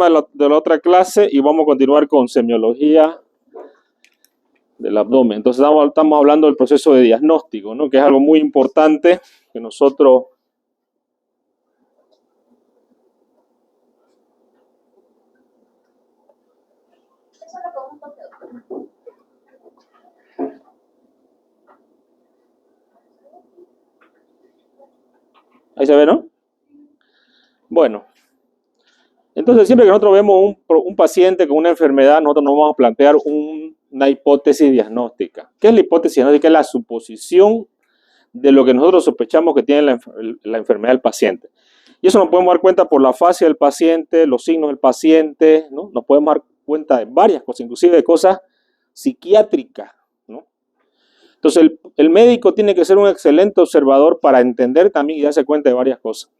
de la otra clase y vamos a continuar con semiología del abdomen. Entonces estamos hablando del proceso de diagnóstico, ¿no? Que es algo muy importante que nosotros ahí se ve, ¿no? Bueno, entonces siempre que nosotros vemos un paciente con una enfermedad, nosotros nos vamos a plantear una hipótesis diagnóstica. ¿Qué es la hipótesis diagnóstica? Es la suposición de lo que nosotros sospechamos que tiene la enfermedad del paciente. Y eso nos podemos dar cuenta por la fase del paciente, los signos del paciente, ¿no? Nos podemos dar cuenta de varias cosas, inclusive de cosas psiquiátricas, ¿no? Entonces el médico tiene que ser un excelente observador para entender también y darse cuenta de varias cosas.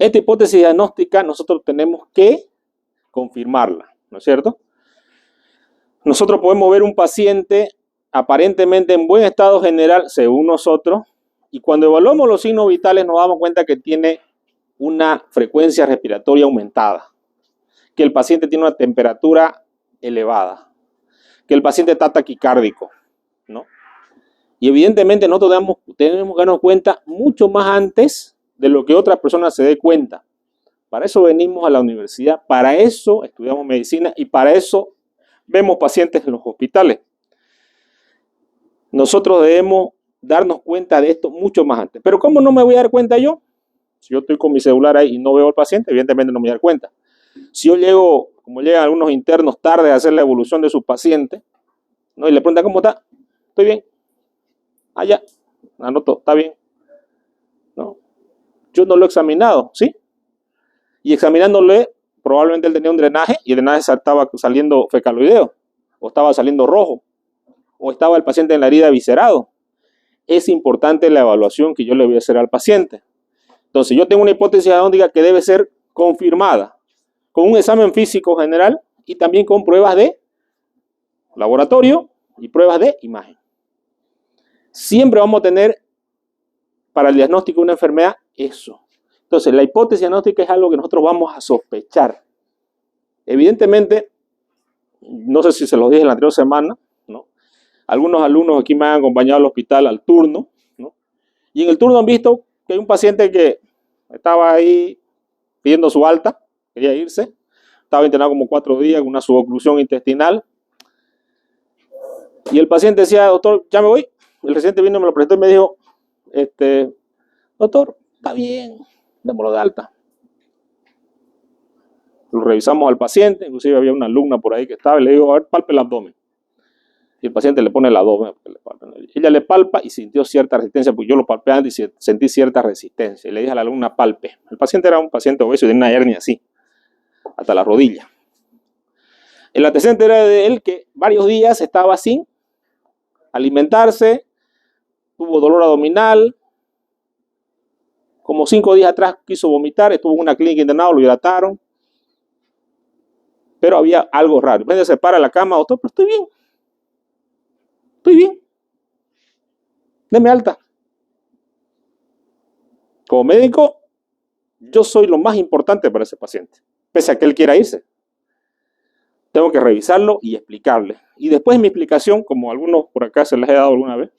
Esta hipótesis diagnóstica nosotros tenemos que confirmarla, ¿no es cierto? Nosotros podemos ver un paciente aparentemente en buen estado general, según nosotros, y cuando evaluamos los signos vitales nos damos cuenta que tiene una frecuencia respiratoria aumentada, que el paciente tiene una temperatura elevada, que el paciente está taquicárdico, ¿no? Y evidentemente nosotros tenemos que darnos cuenta mucho más antes de lo que otra persona se dé cuenta. Para eso venimos a la universidad, para eso estudiamos medicina y para eso vemos pacientes en los hospitales. Nosotros debemos darnos cuenta de esto mucho más antes. Pero ¿cómo no me voy a dar cuenta yo? Si yo estoy con mi celular ahí y no veo al paciente, evidentemente no me voy a dar cuenta. Si yo llego, como llegan algunos internos tarde a hacer la evolución de su paciente, ¿no? Y le preguntan ¿cómo está? Estoy bien. Ah, ya. Anoto, está bien. ¿No? Yo no lo he examinado, ¿sí? Y examinándole, probablemente él tenía un drenaje y el drenaje estaba saliendo fecaloideo, o estaba saliendo rojo, o estaba el paciente en la herida viscerado. Es importante la evaluación que yo le voy a hacer al paciente. Entonces, yo tengo una hipótesis diagnóstica que debe ser confirmada con un examen físico general y también con pruebas de laboratorio y pruebas de imagen. Siempre vamos a tener para el diagnóstico de una enfermedad eso. Entonces, la hipótesis diagnóstica es algo que nosotros vamos a sospechar. Evidentemente, no sé si se los dije la anterior semana, ¿no? Algunos alumnos aquí me han acompañado al hospital al turno, ¿no? Y en el turno han visto que hay un paciente que estaba ahí pidiendo su alta, quería irse, estaba internado como 4 días con una suboclusión intestinal. Y el paciente decía, doctor, ya me voy. El residente vino, me lo presentó y me dijo, doctor, está bien, démoslo de alta. Lo revisamos al paciente, inclusive había una alumna por ahí que estaba y le digo, a ver, palpe el abdomen. Y el paciente le pone el abdomen. Ella le palpa y sintió cierta resistencia, porque yo lo palpé antes y sentí cierta resistencia. Y le dije a la alumna, palpe. El paciente era un paciente obeso y tenía una hernia así, hasta la rodilla. El antecedente era de él que varios días estaba sin alimentarse, tuvo dolor abdominal, como 5 días atrás quiso vomitar, estuvo en una clínica internado, lo hidrataron, pero había algo raro. En vez de se para la cama, doctor, pero estoy bien, deme alta. Como médico, yo soy lo más importante para ese paciente, pese a que él quiera irse. Tengo que revisarlo y explicarle. Y después de mi explicación, como algunos por acá se les he dado alguna vez,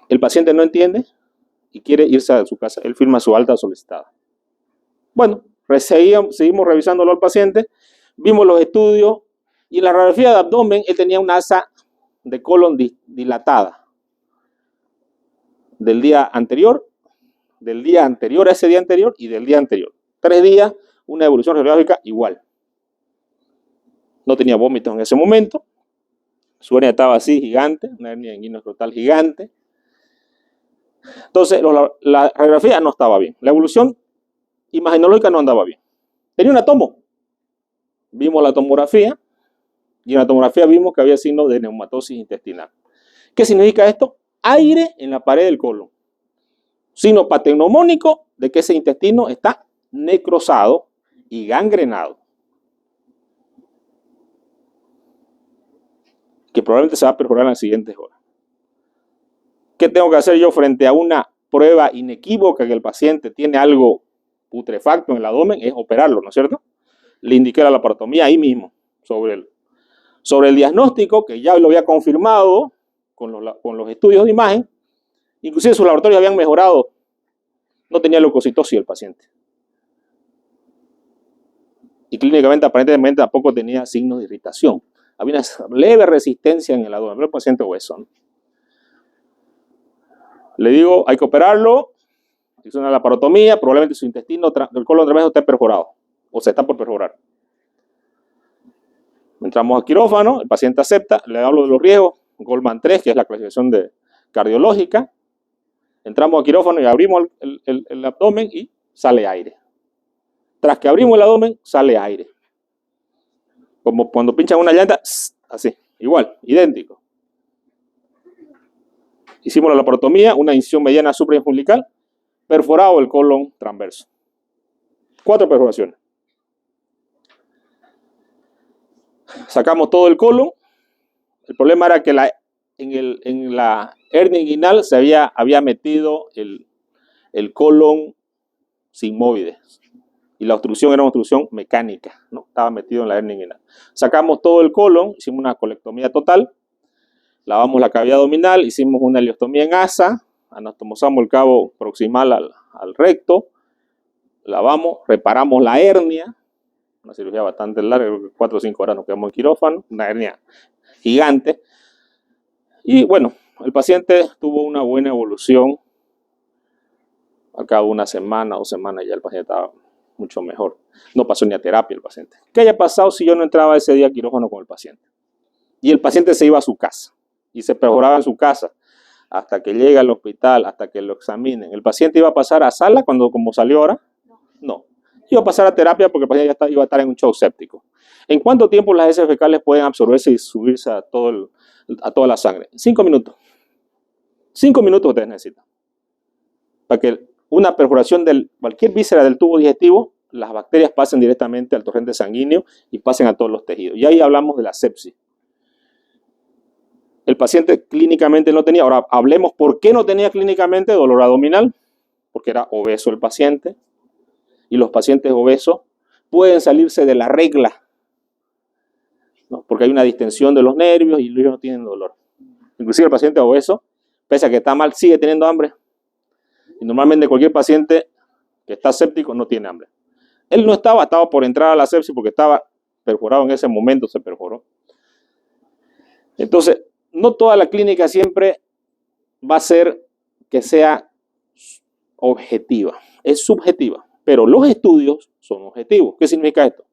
el paciente no entiende y quiere irse a su casa. Él firma su alta solicitada. Bueno, seguimos revisándolo al paciente, vimos los estudios y en la radiografía de abdomen él tenía una asa de colon dilatada del día anterior a ese día anterior y del día anterior. 3 días, una evolución radiológica igual. No tenía vómitos en ese momento. Su hernia estaba así, gigante, una hernia inguinoescrotal gigante. Entonces, la radiografía no estaba bien. La evolución imagenológica no andaba bien. Tenía una tomo. Vimos la tomografía y en la tomografía vimos que había signos de neumatosis intestinal. ¿Qué significa esto? Aire en la pared del colon. Signo patognomónico de que ese intestino está necrosado y gangrenado, que probablemente se va a perforar en las siguientes horas. ¿Qué tengo que hacer yo frente a una prueba inequívoca que el paciente tiene algo putrefacto en el abdomen, es operarlo, ¿no es cierto? Le indiqué la laparotomía ahí mismo, sobre el diagnóstico, que ya lo había confirmado con los estudios de imagen. Inclusive sus laboratorios habían mejorado. No tenía leucocitosis el paciente. Y clínicamente, aparentemente, tampoco tenía signos de irritación. Había una leve resistencia en el abdomen, pero el paciente obeso, ¿no? Le digo, hay que operarlo, hizo una laparotomía, probablemente su intestino del colon trapezoideo esté perforado, o se está por perforar. Entramos a quirófano, el paciente acepta, le hablo de los riesgos, Goldman 3, que es la clasificación cardiológica. Entramos a quirófano y abrimos el abdomen y sale aire. Tras que abrimos el abdomen, sale aire. Como cuando pinchan una llanta, así, igual, idéntico. Hicimos la laparotomía, una incisión mediana supraumbilical, perforado el colon transverso. 4 perforaciones. Sacamos todo el colon. El problema era que en la hernia inguinal se había metido el colon sigmoide. Y la obstrucción era una obstrucción mecánica, ¿no? Estaba metido en la hernia inguinal. Sacamos todo el colon, hicimos una colectomía total, lavamos la cavidad abdominal, hicimos una ileostomía en asa, anastomosamos el cabo proximal al recto, lavamos, reparamos la hernia, una cirugía bastante larga, 4 o 5 horas nos quedamos en quirófano, una hernia gigante. Y bueno, el paciente tuvo una buena evolución. Al cabo de una semana, 2 semanas, ya el paciente estaba mucho mejor. No pasó ni a terapia el paciente. ¿Qué haya pasado si yo no entraba ese día a quirófano con el paciente? Y el paciente se iba a su casa y se perforaba en su casa hasta que llega al hospital, hasta que lo examinen. ¿El paciente iba a pasar a sala como salió ahora? No. Iba a pasar a terapia porque el paciente ya iba a estar en un shock séptico. ¿En cuánto tiempo las heces fecales pueden absorberse y subirse a toda la sangre? 5 minutos. 5 minutos ustedes necesitan. Para que una perforación de cualquier víscera del tubo digestivo, las bacterias pasen directamente al torrente sanguíneo y pasen a todos los tejidos. Y ahí hablamos de la sepsis. El paciente clínicamente no tenía. Ahora hablemos por qué no tenía clínicamente dolor abdominal. Porque era obeso el paciente. Y los pacientes obesos pueden salirse de la regla, ¿no? Porque hay una distensión de los nervios y ellos no tienen dolor. Inclusive el paciente obeso, pese a que está mal, sigue teniendo hambre. Y normalmente cualquier paciente que está séptico no tiene hambre. Él no estaba por entrar a la sepsis porque estaba perforado en ese momento, se perforó. Entonces, no toda la clínica siempre va a ser que sea objetiva, es subjetiva. Pero los estudios son objetivos. ¿Qué significa esto?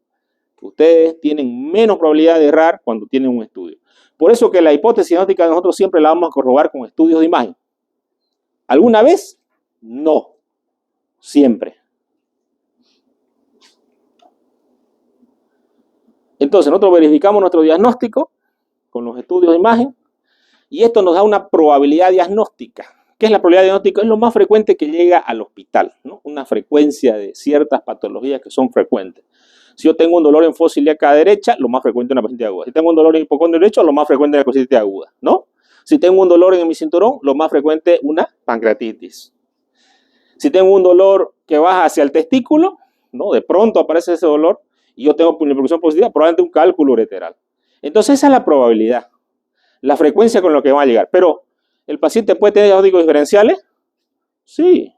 Que ustedes tienen menos probabilidad de errar cuando tienen un estudio. Por eso que la hipótesis diagnóstica de nosotros siempre la vamos a corroborar con estudios de imagen. ¿Alguna vez? No. Siempre. Entonces, nosotros verificamos nuestro diagnóstico con los estudios de imagen y esto nos da una probabilidad diagnóstica. ¿Qué es la probabilidad diagnóstica? Es lo más frecuente que llega al hospital, ¿no? Una frecuencia de ciertas patologías que son frecuentes. Si yo tengo un dolor en fosa ilíaca derecha, lo más frecuente es una paciente aguda. Si tengo un dolor en hipocondrio derecho, lo más frecuente es una paciente aguda, ¿no? Si tengo un dolor en mi cinturón, lo más frecuente es una pancreatitis. Si tengo un dolor que baja hacia el testículo, ¿no? De pronto aparece ese dolor y yo tengo pulmoperfusión positiva, probablemente un cálculo ureteral. Entonces esa es la probabilidad, la frecuencia con la que va a llegar. Pero ¿el paciente puede tener diagnósticos diferenciales? Sí.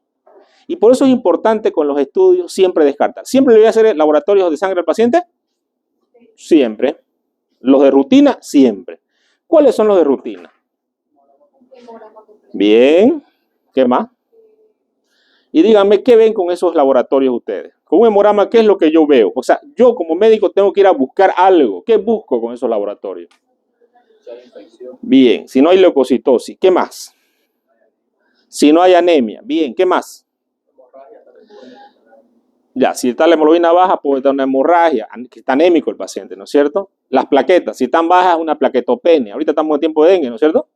Y por eso es importante con los estudios siempre descartar. ¿Siempre le voy a hacer laboratorios de sangre al paciente? Siempre. ¿Los de rutina? Siempre. ¿Cuáles son los de rutina? Bien. ¿Qué más? Y díganme, ¿qué ven con esos laboratorios ustedes? Con un hemograma, ¿qué es lo que yo veo? O sea, yo como médico tengo que ir a buscar algo. ¿Qué busco con esos laboratorios? Bien, si no hay leucocitosis, ¿qué más? Si no hay anemia, bien, ¿qué más? Ya, si está la hemoglobina baja, puede estar una hemorragia, que está anémico el paciente, ¿no es cierto? Las plaquetas, si están bajas, una plaquetopenia. Ahorita estamos en tiempo de dengue, ¿no es cierto?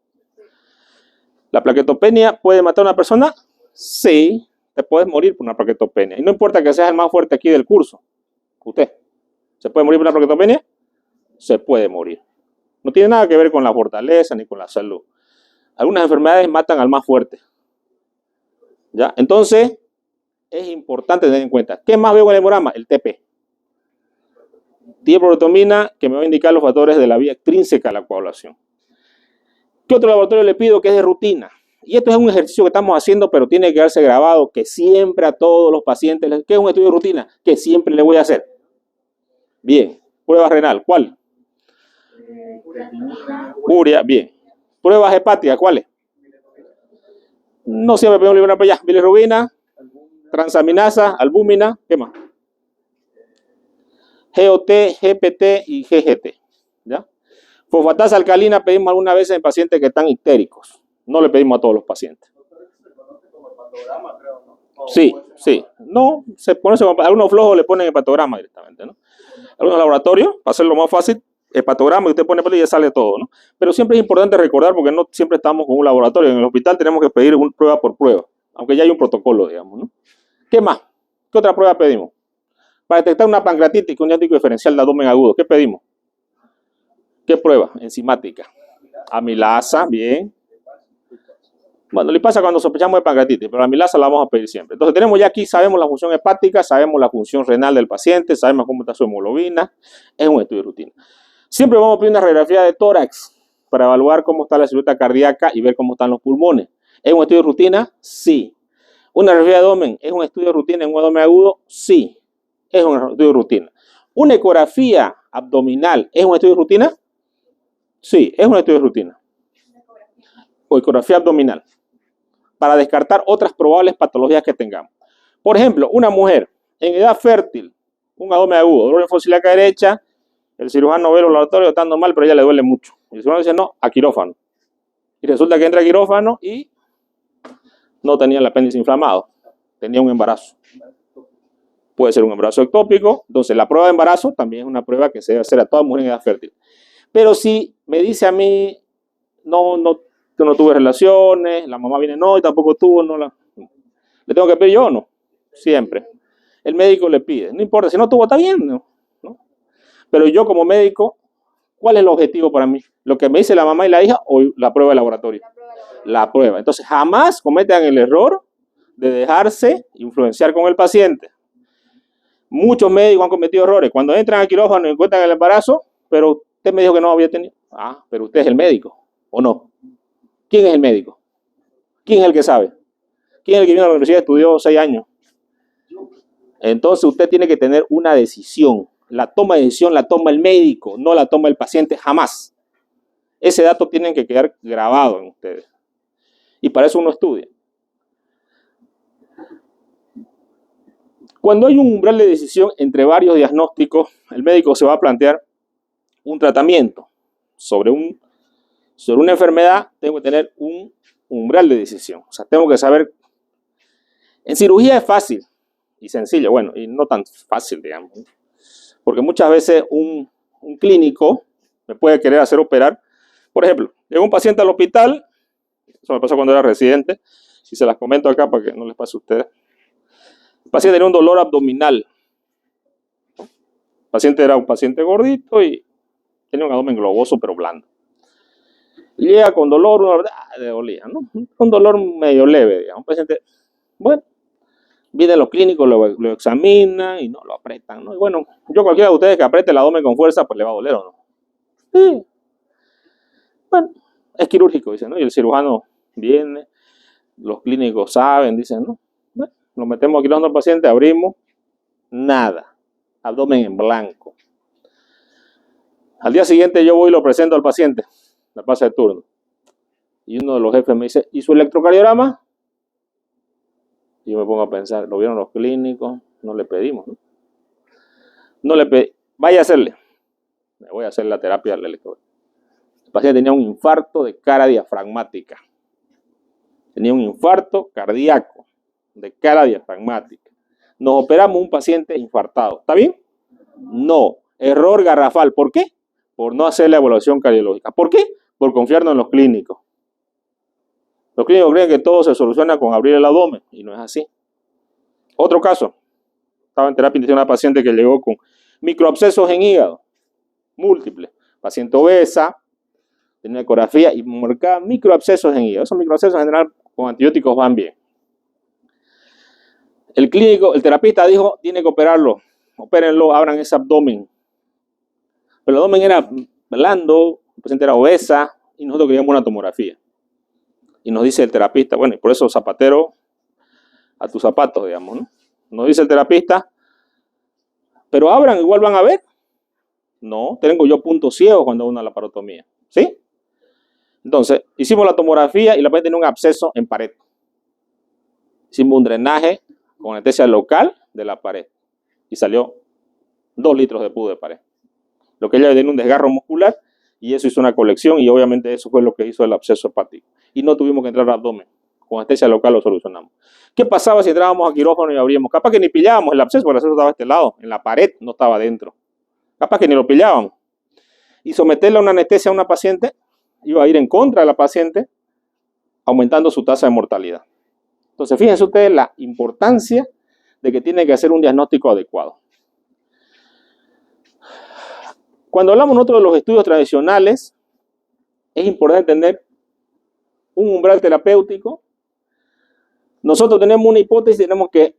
¿La plaquetopenia puede matar a una persona? Sí, te puedes morir por una plaquetopenia. Y no importa que seas el más fuerte aquí del curso. Usted, ¿se puede morir por una plaquetopenia? Se puede morir. No tiene nada que ver con la fortaleza ni con la salud. Algunas enfermedades matan al más fuerte. ¿Ya? Entonces, es importante tener en cuenta. ¿Qué más veo en el hemograma? El TP. Tiroprotomina, que me va a indicar los factores de la vía extrínseca a la coagulación. ¿Qué otro laboratorio le pido que es de rutina? Y esto es un ejercicio que estamos haciendo, pero tiene que quedarse grabado, que siempre a todos los pacientes, ¿qué es un estudio de rutina? Que siempre le voy a hacer. Bien, prueba renal, ¿cuál? Urea, bien. Pruebas hepáticas, ¿cuáles? No siempre pedimos librar, pero ya, bilirrubina, transaminasa, albúmina, ¿qué más? GOT, GPT y GGT, ¿ya? Fosfatasa alcalina pedimos algunas veces en pacientes que están ictéricos. No le pedimos a todos los pacientes. Sí, sí. No, algunos flojos le ponen hepatograma directamente, ¿no? Algunos laboratorios, para hacerlo más fácil, hepatograma y usted pone y ya sale todo, ¿no? Pero siempre es importante recordar porque no siempre estamos con un laboratorio. En el hospital tenemos que pedir prueba por prueba, aunque ya hay un protocolo, digamos, ¿no? ¿Qué más? ¿Qué otra prueba pedimos? Para detectar una pancreatitis con un diagnóstico diferencial de abdomen agudo, ¿qué pedimos? ¿Qué prueba? Enzimática. Amilasa, bien. Bueno, le pasa cuando sospechamos de pancreatitis, pero la amilasa la vamos a pedir siempre. Entonces tenemos ya aquí, sabemos la función hepática, sabemos la función renal del paciente, sabemos cómo está su hemoglobina, es un estudio de rutina. Siempre vamos a pedir una radiografía de tórax para evaluar cómo está la silueta cardíaca y ver cómo están los pulmones. ¿Es un estudio de rutina? Sí. ¿Una radiografía de abdomen es un estudio de rutina en un abdomen agudo? Sí. Es un estudio de rutina. ¿Una ecografía abdominal es un estudio de rutina? Sí, es un estudio de rutina. O ecografía abdominal, para descartar otras probables patologías que tengamos. Por ejemplo, una mujer en edad fértil, un abdomen agudo, dolor fosiliaca derecha, el cirujano ve los laboratorios, está normal, pero a ella le duele mucho. Y el cirujano dice, no, a quirófano. Y resulta que entra a quirófano y no tenía el apéndice inflamado, tenía un embarazo. Puede ser un embarazo ectópico. Entonces, la prueba de embarazo también es una prueba que se debe hacer a toda mujer en edad fértil. Pero si me dice a mí, no tuve relaciones, la mamá viene, no, y tampoco tuvo, ¿le tengo que pedir yo o no? Siempre. El médico le pide, no importa, si no tuvo, está bien, ¿no? Pero yo como médico, ¿cuál es el objetivo para mí? ¿Lo que me dice la mamá y la hija o la prueba de laboratorio? La prueba. Entonces, jamás cometan el error de dejarse influenciar con el paciente. Muchos médicos han cometido errores. Cuando entran al quirófano y encuentran el embarazo, pero usted me dijo que no había tenido. Ah, pero usted es el médico, ¿o no? ¿Quién es el médico? ¿Quién es el que sabe? ¿Quién es el que vino a la universidad y estudió 6 años? Entonces usted tiene que tener una decisión. La toma de decisión la toma el médico, no la toma el paciente jamás. Ese dato tiene que quedar grabado en ustedes. Y para eso uno estudia. Cuando hay un umbral de decisión entre varios diagnósticos, el médico se va a plantear un tratamiento sobre una enfermedad. Tengo que tener un umbral de decisión. O sea, tengo que saber. En cirugía es fácil y sencillo, bueno, y no tan fácil, digamos, porque muchas veces un clínico me puede querer hacer operar. Por ejemplo, llegó un paciente al hospital, eso me pasó cuando era residente, y se las comento acá para que no les pase a ustedes. El paciente tenía un dolor abdominal. El paciente era un paciente gordito y tenía un abdomen globoso pero blando. Y llega con dolor, le dolía, ¿no? Un dolor medio leve, digamos. Un paciente, bueno, vienen los clínicos, lo examinan y no lo apretan, ¿no? Y bueno, yo cualquiera de ustedes que apriete el abdomen con fuerza, pues le va a doler, ¿o no? Sí. Bueno, es quirúrgico, dicen, ¿no? Y el cirujano viene, los clínicos saben, dicen, ¿no? Bueno, lo metemos aquí al paciente, abrimos, nada, abdomen en blanco. Al día siguiente yo voy y lo presento al paciente, la pasa de turno. Y uno de los jefes me dice, ¿y su electrocardiograma? Y yo me pongo a pensar, ¿lo vieron los clínicos? No le pedimos, ¿no? No le pedí, vaya a hacerle. Me voy a hacer la terapia del electrocardiograma. El paciente tenía un infarto de cara diafragmática. Tenía un infarto cardíaco de cara diafragmática. Nos operamos un paciente infartado. ¿Está bien? No. Error garrafal. ¿Por qué? Por no hacer la evaluación cardiológica. ¿Por qué? Por confiarnos en los clínicos. Los clínicos creen que todo se soluciona con abrir el abdomen y no es así. Otro caso. Estaba en terapia intensiva una paciente que llegó con microabscesos en hígado. Múltiples. Paciente obesa. Tenía una ecografía y marcaba microabscesos en hígado. Esos microabscesos en general con antibióticos van bien. El clínico, el terapista dijo, tiene que operarlo, opérenlo, abran ese abdomen. Pero el abdomen era blando, el paciente era obesa y nosotros queríamos una tomografía. Y nos dice el terapista, bueno, y por eso zapatero a tus zapatos, digamos, ¿no? Nos dice el terapista, pero abran, igual van a ver. No, tengo yo puntos ciegos cuando hago una laparotomía, ¿sí? Entonces, hicimos la tomografía y la paciente tenía un absceso en pared. Hicimos un drenaje con anestesia local de la pared y salió 2 litros de pus de pared. Lo que ella tenía un desgarro muscular y eso hizo una colección y obviamente eso fue lo que hizo el absceso hepático. Y no tuvimos que entrar al abdomen. Con anestesia local lo solucionamos. ¿Qué pasaba si entrábamos a quirófano y abríamos? Capaz que ni pillábamos el absceso, porque el absceso estaba a este lado, en la pared, no estaba adentro. Capaz que ni lo pillábamos. Y someterle a una anestesia a una paciente iba a ir en contra de la paciente, aumentando su tasa de mortalidad. Entonces, fíjense ustedes la importancia de que tiene que hacer un diagnóstico adecuado. Cuando hablamos nosotros de los estudios tradicionales, es importante tener un umbral terapéutico. Nosotros tenemos una hipótesis, tenemos que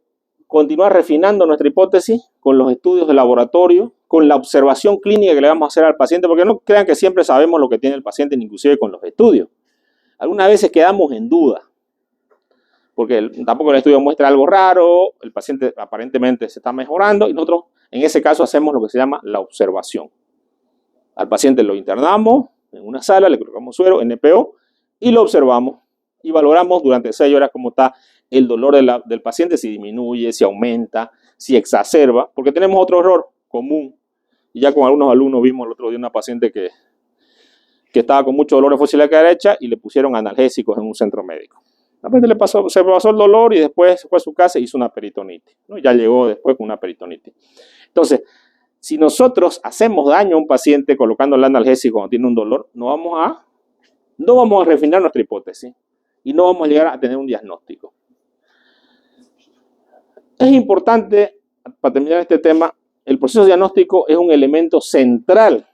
continuar refinando nuestra hipótesis con los estudios de laboratorio, con la observación clínica que le vamos a hacer al paciente, porque no crean que siempre sabemos lo que tiene el paciente, inclusive con los estudios. Algunas veces quedamos en duda, porque tampoco el estudio muestra algo raro, el paciente aparentemente se está mejorando, y nosotros en ese caso hacemos lo que se llama la observación. Al paciente lo internamos en una sala, le colocamos suero, NPO, y lo observamos y valoramos durante 6 horas cómo está el dolor del paciente, si disminuye, si aumenta, si exacerba, porque tenemos otro error común. Y ya con algunos alumnos vimos el otro día una paciente que estaba con mucho dolor de fosa ilíaca derecha y le pusieron analgésicos en un centro médico. La paciente se pasó el dolor y después se fue a su casa y hizo una peritonitis, ¿no? Ya llegó después con una peritonitis. Entonces, si nosotros hacemos daño a un paciente colocando el analgésico cuando tiene un dolor, no vamos a refinar nuestra hipótesis y no vamos a llegar a tener un diagnóstico. Es importante, para terminar este tema, el proceso diagnóstico es un elemento central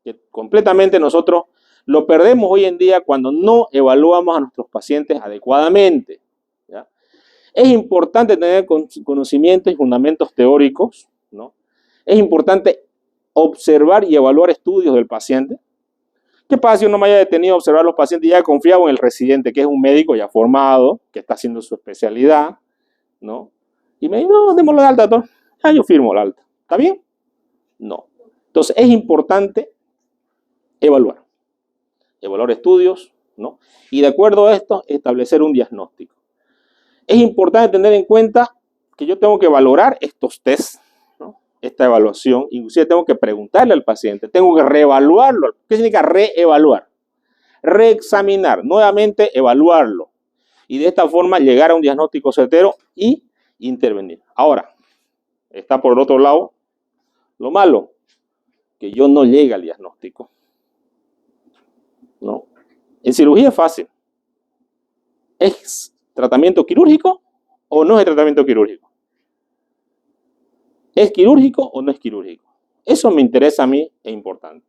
que completamente nosotros lo perdemos hoy en día cuando no evaluamos a nuestros pacientes adecuadamente, ¿ya? Es importante tener conocimientos y fundamentos teóricos, ¿no? Es importante observar y evaluar estudios del paciente. ¿Qué pasa si uno me haya detenido a observar los pacientes y ya he confiado en el residente, que es un médico ya formado, que está haciendo su especialidad, ¿no? Y me dice, no, démosle la alta, doctor. Yo firmo la alta. ¿Está bien? No. Entonces, es importante evaluar estudios, ¿no? Y de acuerdo a esto, establecer un diagnóstico. Es importante tener en cuenta que yo tengo que valorar estos tests, ¿no? Esta evaluación, inclusive tengo que preguntarle al paciente, tengo que reevaluarlo. ¿Qué significa reevaluar? Reexaminar, nuevamente evaluarlo. Y de esta forma llegar a un diagnóstico certero y intervenir. Ahora, está por el otro lado lo malo, que yo no llegue al diagnóstico. ¿No? En cirugía es fácil. ¿Es tratamiento quirúrgico o no es tratamiento quirúrgico? ¿Es quirúrgico o no es quirúrgico? Eso me interesa a mí, es importante.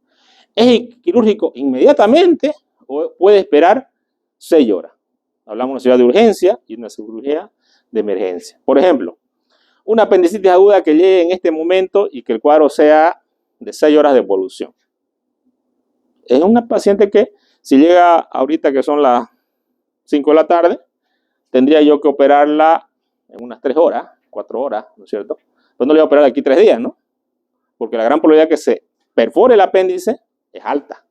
¿Es quirúrgico inmediatamente o puede esperar 6 horas? Hablamos de una cirugía de urgencia y una cirugía de emergencia. Por ejemplo, una apendicitis aguda que llegue en este momento y que el cuadro sea de 6 horas de evolución. Es una paciente que, si llega ahorita que son las 5 de la tarde, tendría yo que operarla en unas 3 horas, 4 horas, ¿no es cierto? Pues no le voy a operar aquí 3 días, ¿no? Porque la gran probabilidad que se perfore el apéndice es alta.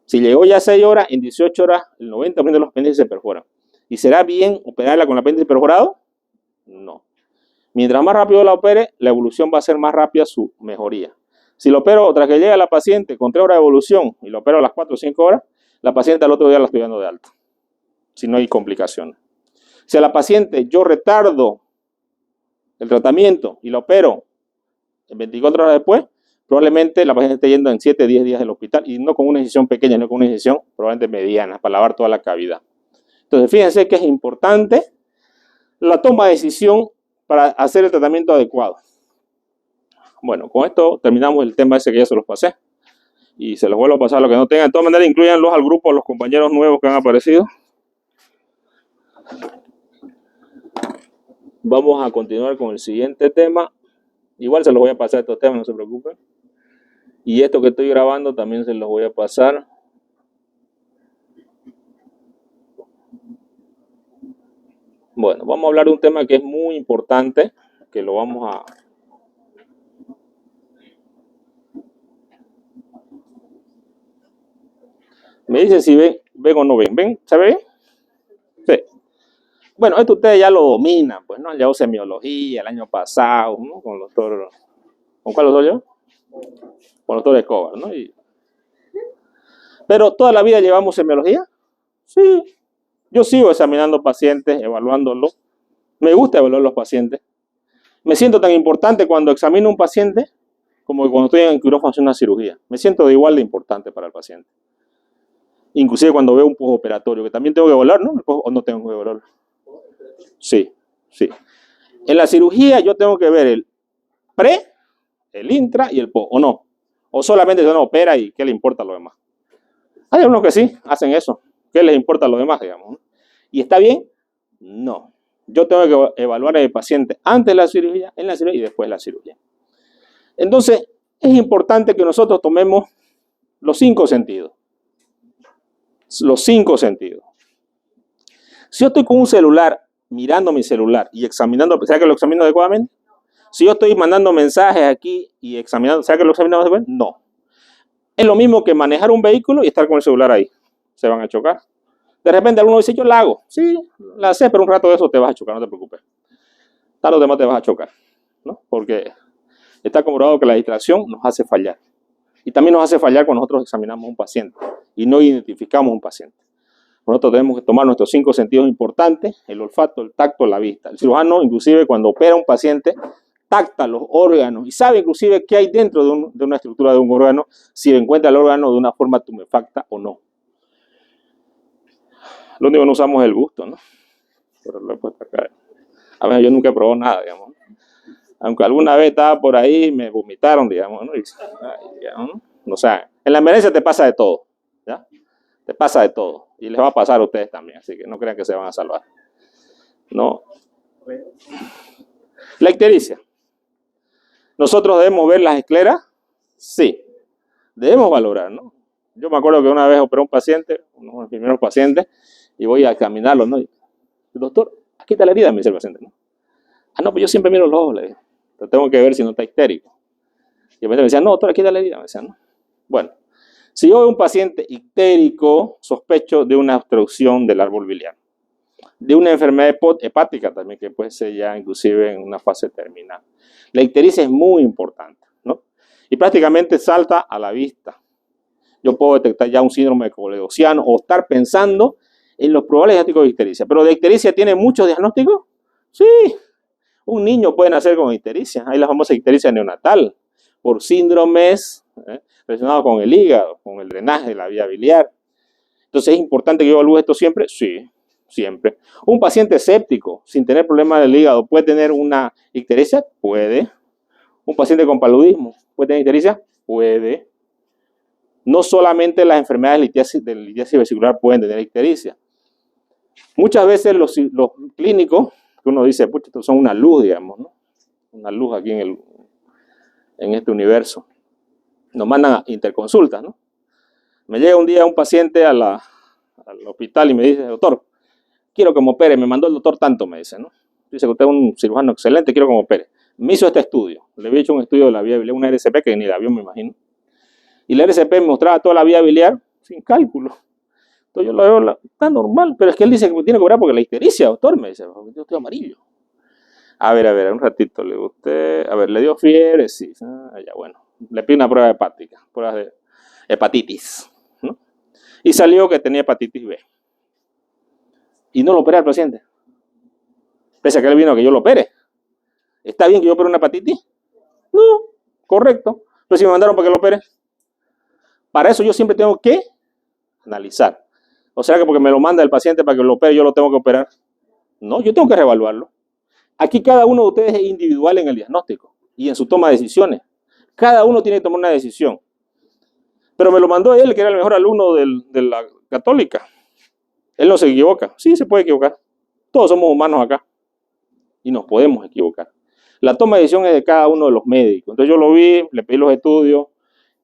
Si llegó ya a 6 horas, en 18 horas, el 90% de los apéndices se perforan. ¿Y será bien operarla con el apéndice perforado? No. Mientras más rápido la opere, la evolución va a ser más rápida su mejoría. Si lo opero tras que llega la paciente con 3 horas de evolución y lo opero a las 4 o 5 horas, la paciente al otro día la estoy dando de alta, si no hay complicaciones. Si a la paciente yo retardo el tratamiento y la opero en 24 horas después, probablemente la paciente esté yendo en 7 o 10 días del hospital y no con una incisión pequeña, no con una incisión probablemente mediana para lavar toda la cavidad. Entonces, fíjense que es importante la toma de decisión para hacer el tratamiento adecuado. Bueno, con esto terminamos el tema ese que ya se los pasé. Y se los vuelvo a pasar lo que no tengan. De todas maneras, incluyanlos al grupo, a los compañeros nuevos que han aparecido. Vamos a continuar con el siguiente tema. Igual se los voy a pasar estos temas, no se preocupen. Y esto que estoy grabando también se los voy a pasar. Bueno, vamos a hablar de un tema que es muy importante, que lo vamos a... Me dice si ven o no ven. ¿Ven? ¿Se ve? Sí. Bueno, esto ustedes ya lo dominan, pues, ¿no? Ya semiología el año pasado, ¿no? Con los doctor... ¿Con cuál doctor yo? Con los doctor Escobar, ¿no? Pero toda la vida llevamos semiología. Sí. Yo sigo examinando pacientes, evaluándolos. Me gusta evaluar los pacientes. Me siento tan importante cuando examino un paciente como cuando estoy en quirófano haciendo una cirugía. Me siento de igual de importante para el paciente. Inclusive cuando veo un postoperatorio, que también tengo que evaluar, ¿no? ¿O no tengo que evaluar? Sí, sí. En la cirugía yo tengo que ver el pre, el intra y el post, ¿o no? O solamente se uno opera y qué le importa a lo demás. Hay algunos que sí hacen eso. ¿Qué les importa a lo demás, digamos? ¿No? ¿Y está bien? No. Yo tengo que evaluar al paciente antes de la cirugía, en la cirugía y después de la cirugía. Entonces, es importante que nosotros tomemos los 5 sentidos. Los 5 sentidos. Si yo estoy con un celular, mirando mi celular y examinando, ¿será que lo examino adecuadamente? Si yo estoy mandando mensajes aquí y examinando, ¿será que lo examino adecuadamente? No. Es lo mismo que manejar un vehículo y estar con el celular ahí. Se van a chocar. De repente alguno dice, yo la hago. Sí, la haces, pero un rato de eso te vas a chocar, no te preocupes. Tarde o temprano te vas a chocar, ¿no? Porque está comprobado que la distracción nos hace fallar. Y también nos hace fallar cuando nosotros examinamos a un paciente y no identificamos a un paciente. Nosotros tenemos que tomar nuestros 5 sentidos importantes, el olfato, el tacto, la vista. El cirujano, inclusive, cuando opera a un paciente, tacta los órganos y sabe inclusive qué hay dentro de una estructura de un órgano, si encuentra el órgano de una forma tumefacta o no. Lo único que no usamos es el gusto, ¿no? Pero lo he puesto acá. A ver, yo nunca he probado nada, digamos. Aunque alguna vez estaba por ahí, me vomitaron, digamos, ¿no? Digamos, ¿no? O sea, en la emergencia te pasa de todo, ¿ya? Te pasa de todo. Y les va a pasar a ustedes también, así que no crean que se van a salvar. No. La ictericia. ¿Nosotros debemos ver las escleras? Sí. Debemos valorar, ¿no? Yo me acuerdo que una vez operé a un paciente, uno de los primeros pacientes, y voy a examinarlo, ¿no? Y, doctor, aquí está la herida, me dice el paciente, ¿no? Ah, no, pues yo siempre miro los ojos, le digo. Tengo que ver si no está histérico. Y el paciente me decía, no, doctor, aquí está la herida, me decía, ¿no? Bueno, si yo veo un paciente histérico, sospecho de una obstrucción del árbol biliar, de una enfermedad hepática también, que puede ser ya inclusive en una fase terminal. La ictericia es muy importante, ¿no? Y prácticamente salta a la vista. Yo puedo detectar ya un síndrome de coledociano o estar pensando en los probables diagnósticos de ictericia. ¿Pero de ictericia tiene muchos diagnósticos? Sí. Un niño puede nacer con ictericia. Hay la famosa ictericia neonatal por síndromes relacionados con el hígado, con el drenaje de la vía biliar. Entonces, ¿es importante que yo evalúe esto siempre? Sí, siempre. Un paciente escéptico, sin tener problemas del hígado, ¿puede tener una ictericia? Puede. Un paciente con paludismo, ¿puede tener ictericia? Puede. No solamente las enfermedades de litiasis vesicular pueden tener ictericia. Muchas veces los clínicos, que uno dice, pucha, estos son una luz, digamos, ¿no? Una luz aquí en este universo. Nos mandan a interconsultas, ¿no? Me llega un día un paciente al hospital y me dice, doctor, quiero que me opere. Me mandó el doctor tanto, me dice, ¿no? Dice que usted es un cirujano excelente, quiero que me opere. Me hizo este estudio. Le había hecho un estudio de la vía biliar, una RCP que ni la vio, me imagino. Y la RCP me mostraba toda la vía biliar sin cálculo. Entonces yo lo veo, está normal, pero es que él dice que me tiene que cobrar porque la ictericia, doctor, me dice, porque yo estoy amarillo. A ver, un ratito, le usted, a ver, le dio fiebre, sí, ya bueno. Le pido una prueba hepática, pruebas de hepatitis, ¿no? Y salió que tenía hepatitis B. Y no lo operé al paciente. Pese a que él vino a que yo lo opere. ¿Está bien que yo opere una hepatitis? No, correcto. Pero si me mandaron para que lo opere. Para eso yo siempre tengo que analizar. O sea que porque me lo manda el paciente para que lo opere, yo lo tengo que operar. No, yo tengo que reevaluarlo. Aquí cada uno de ustedes es individual en el diagnóstico y en su toma de decisiones. Cada uno tiene que tomar una decisión. Pero me lo mandó él, que era el mejor alumno de la católica. Él no se equivoca. Sí, se puede equivocar. Todos somos humanos acá. y nos podemos equivocar. La toma de decisión es de cada uno de los médicos. Entonces yo lo vi, le pedí los estudios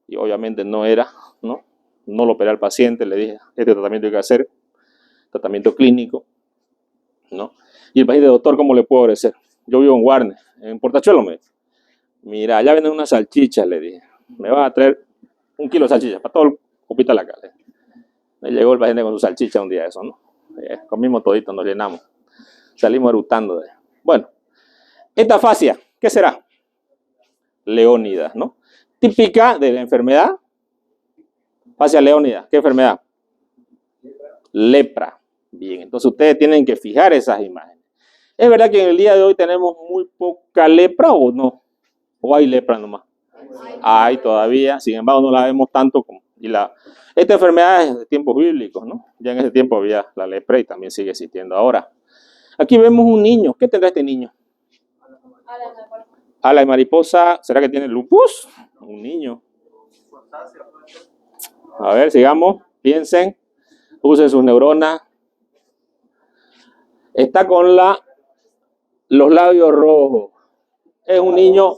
y obviamente no era, ¿no? No lo operé al paciente, le dije, este tratamiento hay que hacer, tratamiento clínico, ¿no? Y el paciente, doctor, ¿cómo le puedo ofrecer? Yo vivo en Warner, en Portachuelo, me dijo. Mira, allá venden unas salchichas, le dije. Me vas a traer 1 kilo de salchichas para todo el hospital acá. Me llegó el paciente con su salchicha un día de eso, ¿no? Comimos todito, nos llenamos. Salimos eructando. Bueno, esta fascia, ¿qué será? Leónidas, ¿no? Típica de la enfermedad. Fascia leónida, ¿qué enfermedad? Lepra. Bien, entonces ustedes tienen que fijar esas imágenes. ¿Es verdad que en el día de hoy tenemos muy poca lepra o no? ¿O hay lepra nomás? Hay todavía, sin embargo no la vemos tanto como... Esta enfermedad es de tiempos bíblicos, ¿no? Ya en ese tiempo había la lepra y también sigue existiendo ahora. Aquí vemos un niño. ¿Qué tendrá este niño? Ala de mariposa. ¿Será que tiene lupus? Un niño. A ver, sigamos. Piensen. Usen sus neuronas. Está con los labios rojos. Es un niño.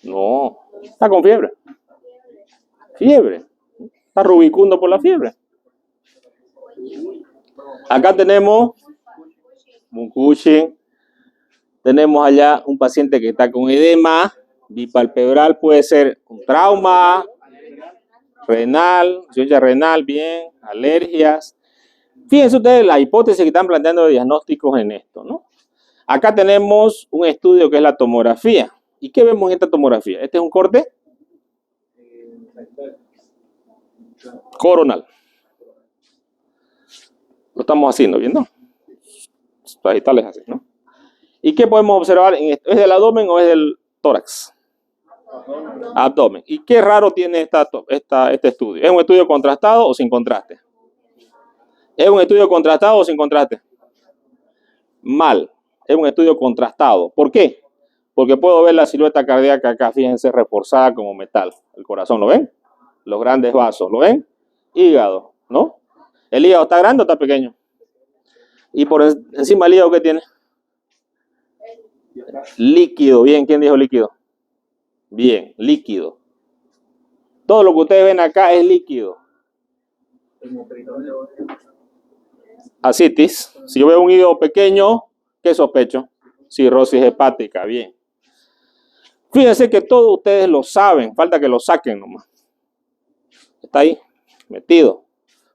No. Está con fiebre. Fiebre. Está rubicundo por la fiebre. Acá tenemos un Cushing. Tenemos allá un paciente que está con edema bipalpebral, puede ser un trauma renal, insuficiencia renal, bien, alergias. Fíjense ustedes la hipótesis que están planteando de diagnósticos en esto, ¿no? Acá tenemos un estudio que es la tomografía. ¿Y qué vemos en esta tomografía? Este es un corte coronal. Lo estamos haciendo, ¿viendo? Sagitales así, ¿no? ¿Y qué podemos observar en esto? ¿Es del abdomen o es del tórax? Abdomen. ¿Y qué raro tiene este estudio? ¿Es un estudio contrastado o sin contraste? ¿Es un estudio contrastado o sin contraste? Mal. Es un estudio contrastado. ¿Por qué? Porque puedo ver la silueta cardíaca acá, fíjense, reforzada como metal. El corazón, ¿lo ven? Los grandes vasos, ¿lo ven? Hígado, ¿no? ¿El hígado está grande o está pequeño? Y por encima del hígado, ¿qué tiene? Líquido. Bien, ¿quién dijo líquido? Bien, líquido. Todo lo que ustedes ven acá es líquido. Ascitis. Si yo veo un hígado pequeño, ¿qué sospecho? Cirrosis hepática, bien. Fíjense que todos ustedes lo saben, falta que lo saquen nomás. Está ahí, metido,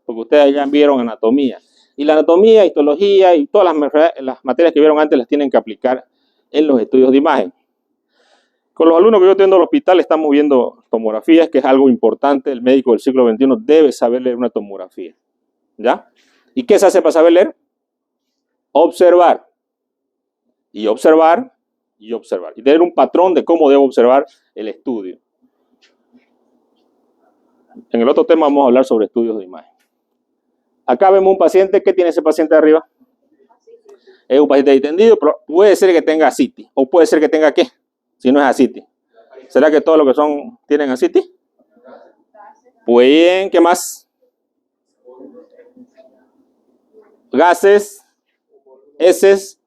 porque ustedes ya vieron anatomía. Y la anatomía, histología y todas las materias que vieron antes las tienen que aplicar en los estudios de imagen. Con los alumnos que yo tengo en el hospital estamos viendo tomografías, que es algo importante. El médico del siglo XXI debe saber leer una tomografía. ¿Ya? ¿Y qué se hace para saber leer? Observar. Y observar, y observar. Y tener un patrón de cómo debo observar el estudio. En el otro tema vamos a hablar sobre estudios de imagen. Acá vemos un paciente. ¿Qué tiene ese paciente de arriba? Es un paciente distendido, pero puede ser que tenga ascitis. O puede ser que tenga ¿qué? Si no es ascitis. ¿Será que todos los que son tienen ascitis? Pues bien, ¿qué más? Gases, heces,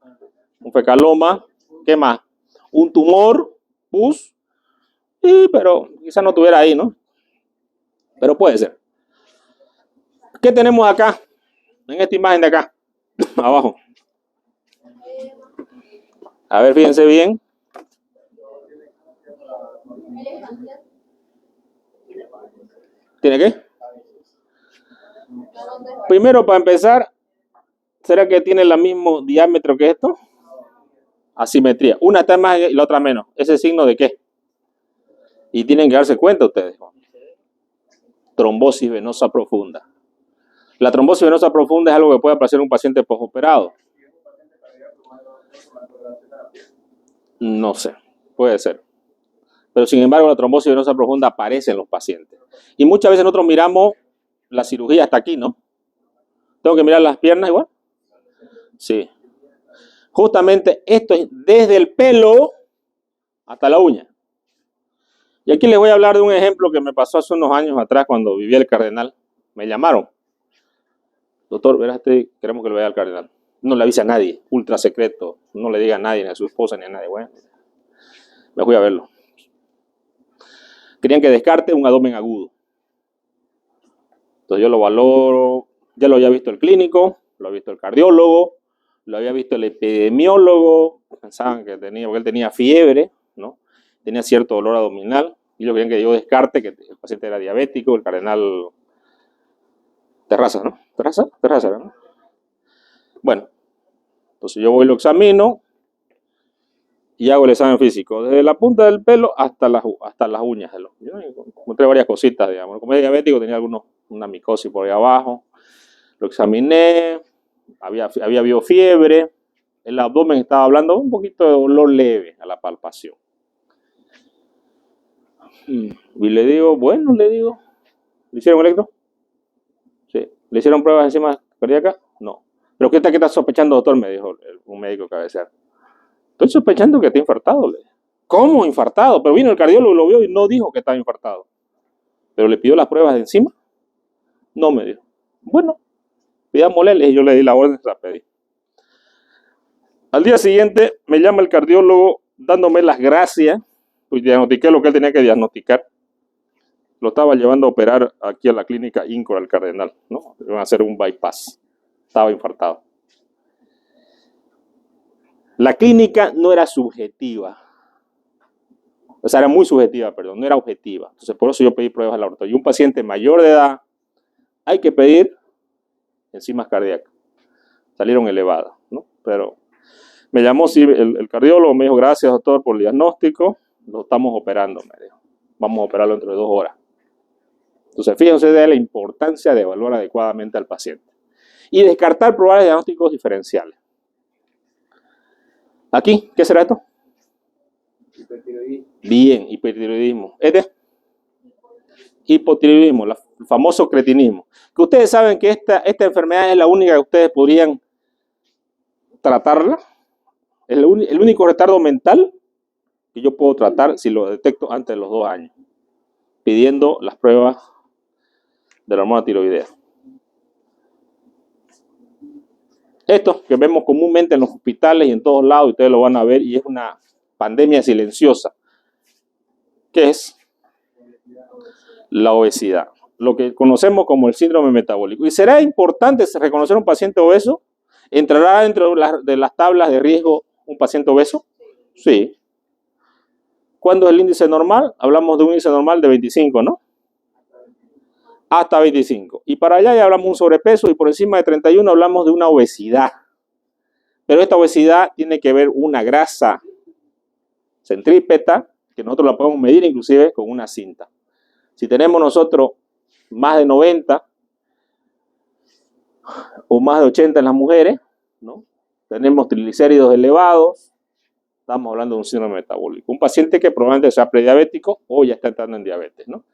un fecaloma, ¿qué más? Un tumor, pus, pero quizá no tuviera ahí, ¿no? Pero puede ser. ¿Qué tenemos acá? En esta imagen de acá, abajo. A ver, fíjense bien. ¿Tiene qué? Primero, para empezar, ¿será que tiene el mismo diámetro que esto? Asimetría. Una está más y la otra menos. ¿Ese signo de qué? Y tienen que darse cuenta ustedes. Trombosis venosa profunda. La trombosis venosa profunda es algo que puede aparecer en un paciente postoperado. No sé, puede ser. Pero sin embargo, la trombosis venosa profunda aparece en los pacientes. Y muchas veces nosotros miramos la cirugía hasta aquí, ¿no? ¿Tengo que mirar las piernas igual? Sí. Justamente esto es desde el pelo hasta la uña. Y aquí les voy a hablar de un ejemplo que me pasó hace unos años atrás cuando vivía el Cardenal. Me llamaron. Doctor, verás, queremos que lo vea al Cardenal. No le avisa a nadie, ultra secreto. No le diga a nadie, ni a su esposa, ni a nadie. Bueno, me fui a verlo. Querían que descarte un abdomen agudo. Entonces yo lo valoro, ya lo había visto el clínico, lo había visto el cardiólogo, lo había visto el epidemiólogo, pensaban que tenía, porque él tenía fiebre, ¿no? Tenía cierto dolor abdominal, y ellos querían que yo descarte que el paciente era diabético, el cardenal Terraza, ¿no? Terraza, ¿no? Bueno, entonces yo voy y lo examino y hago el examen físico, desde la punta del pelo hasta las uñas. Yo encontré varias cositas, digamos. Como es diabético, tenía una micosis por ahí abajo. Lo examiné, había habido fiebre, el abdomen estaba hablando un poquito de dolor leve a la palpación. Y le digo, bueno, ¿le hicieron electro? Sí. ¿Le hicieron pruebas de enzimas cardíacas? No. ¿Pero qué está sospechando, doctor? Me dijo un médico cabecera. Estoy sospechando que está infartado. ¿Cómo infartado? Pero vino el cardiólogo, lo vio y no dijo que estaba infartado. ¿Pero le pidió las pruebas de enzima? No me dijo. Bueno, pidámosle, y yo le di la orden, se la pedí. Al día siguiente me llama el cardiólogo dándome las gracias, pues diagnostiqué lo que él tenía que diagnosticar. Lo estaba llevando a operar aquí a la clínica Incor al Cardenal, ¿no? Le iban a hacer un bypass. Estaba infartado. La clínica no era subjetiva. O sea, era muy subjetiva, perdón, no era objetiva. Entonces, por eso yo pedí pruebas de laboratorio. Y un paciente mayor de edad, hay que pedir enzimas cardíacas. Salieron elevadas, ¿no? Pero me llamó el cardiólogo, me dijo, gracias, doctor, por el diagnóstico. Lo estamos operando, me dijo. Vamos a operarlo dentro de 2 horas. Entonces, fíjense de la importancia de evaluar adecuadamente al paciente. Y descartar probables diagnósticos diferenciales. Aquí, ¿qué será esto? Hipertiroidismo. Bien, hipertiroidismo. Hipotiroidismo, el famoso cretinismo. Que ustedes saben que esta enfermedad es la única que ustedes podrían tratarla. Es el único retardo mental que yo puedo tratar si lo detecto antes de los 2 años, pidiendo las pruebas de la hormona tiroidea. Esto que vemos comúnmente en los hospitales y en todos lados, y ustedes lo van a ver, y es una pandemia silenciosa, que es la obesidad, lo que conocemos como el síndrome metabólico. ¿Y será importante reconocer un paciente obeso? ¿Entrará dentro de las tablas de riesgo un paciente obeso? Sí. ¿Cuándo es el índice normal? Hablamos de un índice normal de 25, ¿no? Hasta 25. Y para allá ya hablamos de un sobrepeso, y por encima de 31 hablamos de una obesidad. Pero esta obesidad tiene que ver una grasa centrípeta, que nosotros la podemos medir inclusive con una cinta. Si tenemos nosotros más de 90 o más de 80 en las mujeres, ¿no? Tenemos triglicéridos elevados, estamos hablando de un síndrome metabólico. Un paciente que probablemente sea prediabético o ya está entrando en diabetes, ¿no?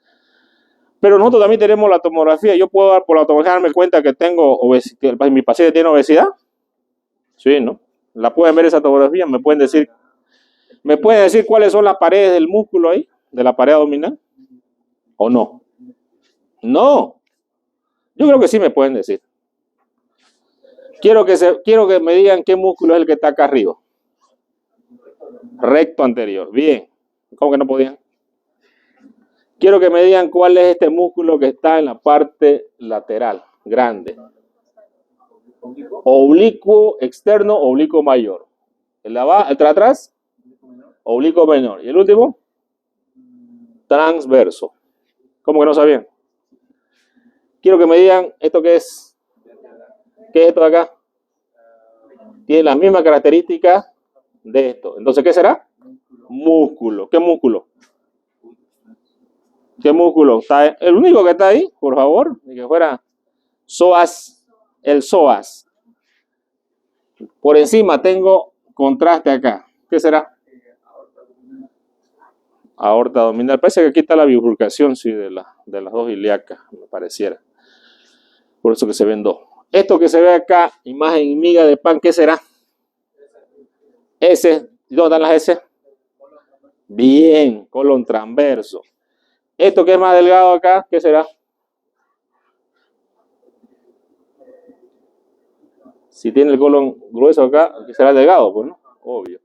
Pero nosotros también tenemos la tomografía. Yo puedo dar por la tomografía darme cuenta que tengo obesidad, mi paciente tiene obesidad. Sí, ¿no? La pueden ver esa tomografía, me pueden decir cuáles son las paredes del músculo ahí, de la pared abdominal, o no. No, yo creo que sí me pueden decir. Quiero que me digan qué músculo es el que está acá arriba. Recto anterior. Bien. ¿Cómo que no podían? Quiero que me digan cuál es este músculo que está en la parte lateral, grande. Oblicuo externo, oblicuo mayor. El de atrás, oblicuo menor. ¿Y el último? Transverso. ¿Cómo que no sabían? Quiero que me digan, ¿esto qué es? ¿Qué es esto de acá? Tiene las mismas características de esto. Entonces, ¿qué será? Músculo. ¿Qué músculo? ¿Qué músculo? ¿Está el único que está ahí? Por favor, ni que fuera psoas, el psoas. Por encima tengo contraste acá. ¿Qué será? Aorta abdominal. Parece que aquí está la bifurcación, sí, de las 2 ilíacas, me pareciera. Por eso que se ven 2. Esto que se ve acá, imagen miga de pan, ¿qué será? S. ¿Dónde están las S? Bien, colon transverso. Esto que es más delgado acá, ¿qué será? Si tiene el colon grueso acá, aquí será delgado, pues, ¿no? Obvio.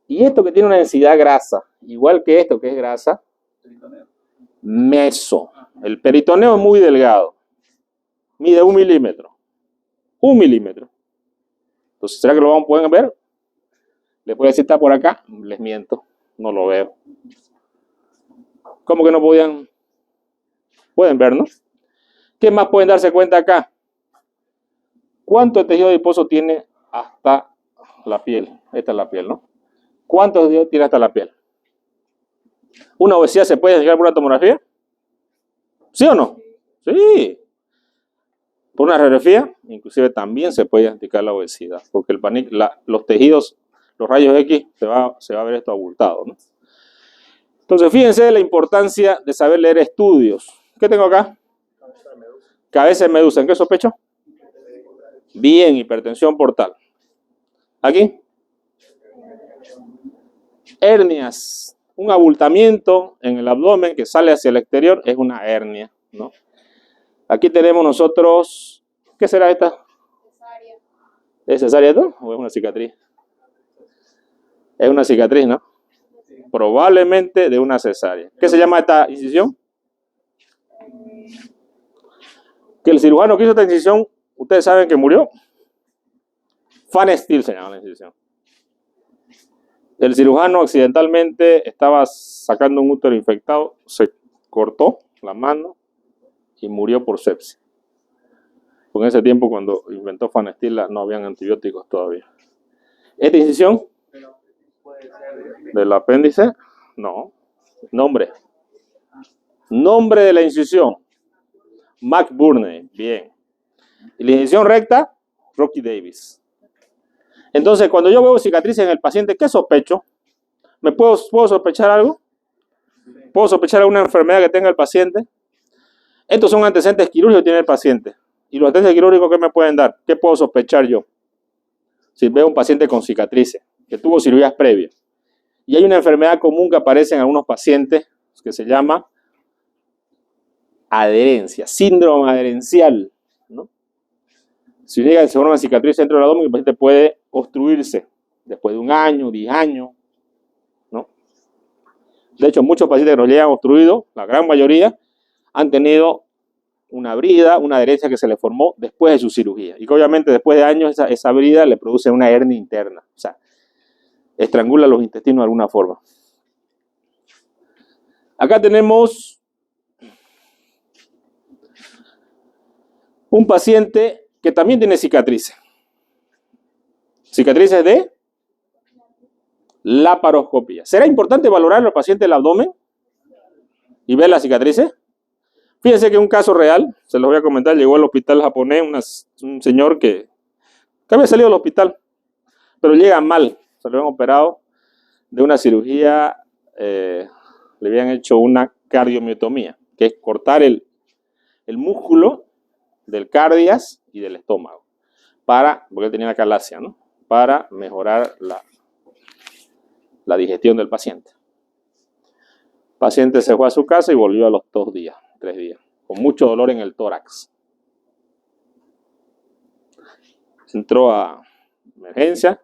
Y esto que tiene una densidad grasa, igual que esto que es grasa, meso. El peritoneo es muy delgado. Mide 1 milímetro. 1 milímetro. Entonces, ¿será que lo pueden ver? Les puedo decir, está por acá. Les miento. No lo veo. ¿Cómo que no podían? Pueden ver, ¿no? ¿Qué más pueden darse cuenta acá? ¿Cuánto tejido adiposo tiene hasta la piel? Esta es la piel, ¿no? ¿Cuánto tejido tiene hasta la piel? ¿Una obesidad se puede identificar por una tomografía? ¿Sí o no? Sí. Por una radiografía, inclusive también se puede identificar la obesidad, porque los tejidos, los rayos X, se va a ver esto abultado, ¿no? Entonces, fíjense la importancia de saber leer estudios. ¿Qué tengo acá? Cabeza de medusa. ¿En qué sospecho? Bien, hipertensión portal. ¿Aquí? Hernias. Un abultamiento en el abdomen que sale hacia el exterior es una hernia, ¿no? Aquí tenemos nosotros, ¿qué será esta? Cesárea. ¿Es cesárea esto o es una cicatriz? Es una cicatriz, ¿no? Probablemente de una cesárea. ¿Qué se llama esta incisión? Que el cirujano que hizo esta incisión, ustedes saben que murió. Fan Steel se llama la incisión. El cirujano accidentalmente estaba sacando un útero infectado, se cortó la mano y murió por sepsis. Porque en ese tiempo, cuando inventó Fan Steel, no habían antibióticos todavía. ¿Esta incisión? ¿Del apéndice? No. Nombre. Nombre de la incisión. McBurney. Bien. Y la incisión recta, Rocky Davis. Entonces, cuando yo veo cicatrices en el paciente, ¿qué sospecho? ¿Puedo sospechar algo? ¿Puedo sospechar alguna enfermedad que tenga el paciente? Estos son antecedentes quirúrgicos que tiene el paciente. ¿Y los antecedentes quirúrgicos qué me pueden dar? ¿Qué puedo sospechar yo? Si veo un paciente con cicatrices, que tuvo cirugías previas. Y hay una enfermedad común que aparece en algunos pacientes que se llama adherencia, síndrome adherencial, ¿no? Si llega a ser una cicatriz dentro del abdomen, el paciente puede obstruirse después de 1 año, 10 años, ¿no? De hecho, muchos pacientes que nos llegan obstruidos, la gran mayoría, han tenido una brida, una adherencia que se le formó después de su cirugía. Y que obviamente después de años esa brida le produce una hernia interna. O sea, estrangula los intestinos de alguna forma. Acá tenemos un paciente que también tiene cicatrices. Cicatrices de laparoscopía. ¿Será importante valorar al paciente el abdomen y ver las cicatrices? Fíjense que un caso real, se los voy a comentar, llegó al hospital japonés un señor que había salido del hospital, pero llega mal, se lo habían operado de una cirugía, le habían hecho una cardiomiotomía, que es cortar el músculo del cardias y del estómago, porque él tenía la calasia, ¿no? Para mejorar la digestión del paciente. El paciente se fue a su casa y volvió a los 2 días, 3 días, con mucho dolor en el tórax. Entró a emergencia,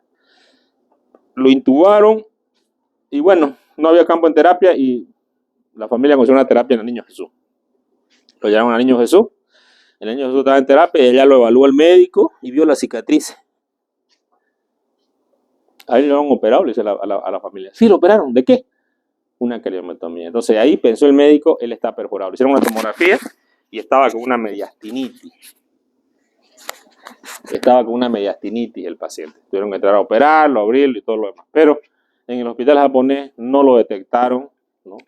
lo intubaron y bueno, no había campo en terapia y la familia consiguió una terapia en el Niño Jesús. Lo llevaron al Niño Jesús. El Niño Jesús estaba en terapia y ella lo evaluó el médico y vio la cicatriz. Ahí lo han operado, le dice a la familia. Sí, lo operaron. ¿De qué? Una cardiomiotomía. Entonces ahí pensó el médico, él está perforado. Le hicieron una tomografía y estaba con una mediastinitis. Estaba con una mediastinitis el paciente. Tuvieron que entrar a operarlo, abrirlo y todo lo demás. Pero en el hospital japonés no lo detectaron, ¿no?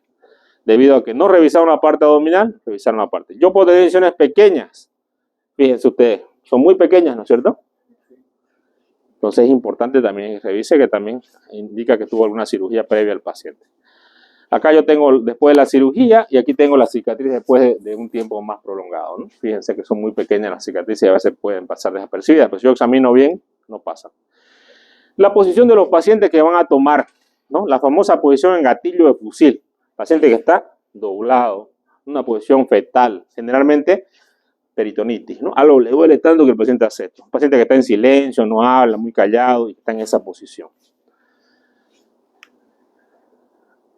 Debido a que no revisaron la parte abdominal, revisaron la parte. Yo puedo tener lesiones pequeñas. Fíjense ustedes, son muy pequeñas, ¿no es cierto? Entonces es importante también que revise, que también indica que tuvo alguna cirugía previa al paciente. Acá yo tengo después de la cirugía y aquí tengo la cicatriz después de un tiempo más prolongado, ¿no? Fíjense que son muy pequeñas las cicatrices y a veces pueden pasar desapercibidas, pero si yo examino bien, no pasa. La posición de los pacientes que van a tomar, ¿no? La famosa posición en gatillo de fusil. Paciente que está doblado, una posición fetal. Generalmente peritonitis, ¿no? Algo le duele tanto que el paciente hace esto. Un paciente que está en silencio, no habla, muy callado y está en esa posición.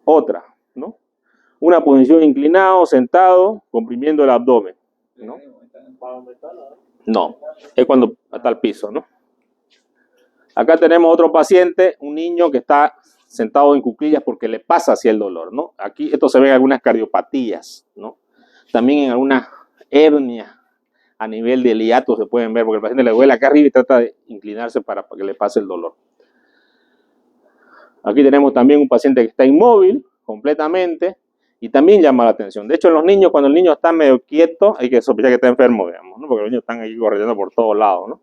Otra, ¿no? Una posición inclinado, sentado, comprimiendo el abdomen, ¿no? No, es cuando está al piso, ¿no? Acá tenemos otro paciente, un niño que está sentado en cuclillas porque le pasa así el dolor, ¿no? Aquí esto se ve en algunas cardiopatías, ¿no? También en algunas hernias a nivel del hiato se pueden ver porque el paciente le duele acá arriba y trata de inclinarse para que le pase el dolor. Aquí tenemos también un paciente que está inmóvil completamente y también llama la atención. De hecho, en los niños, cuando el niño está medio quieto, hay que sospechar que está enfermo, digamos, ¿no? Porque los niños están ahí corriendo por todos lados, ¿no?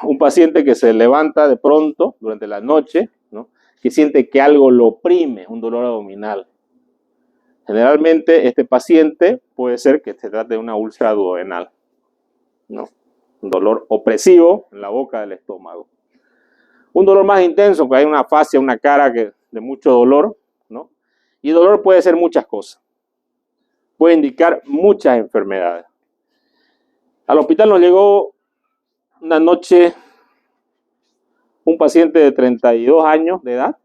Un paciente que se levanta de pronto durante la noche, ¿no? Que siente que algo lo oprime, un dolor abdominal. Generalmente este paciente puede ser que se trate de una úlcera duodenal, ¿no? Un dolor opresivo en la boca del estómago. Un dolor más intenso, que hay una fascia, una cara de mucho dolor, ¿no? Y el dolor puede ser muchas cosas. Puede indicar muchas enfermedades. Al hospital nos llegó una noche un paciente de 32 años de edad,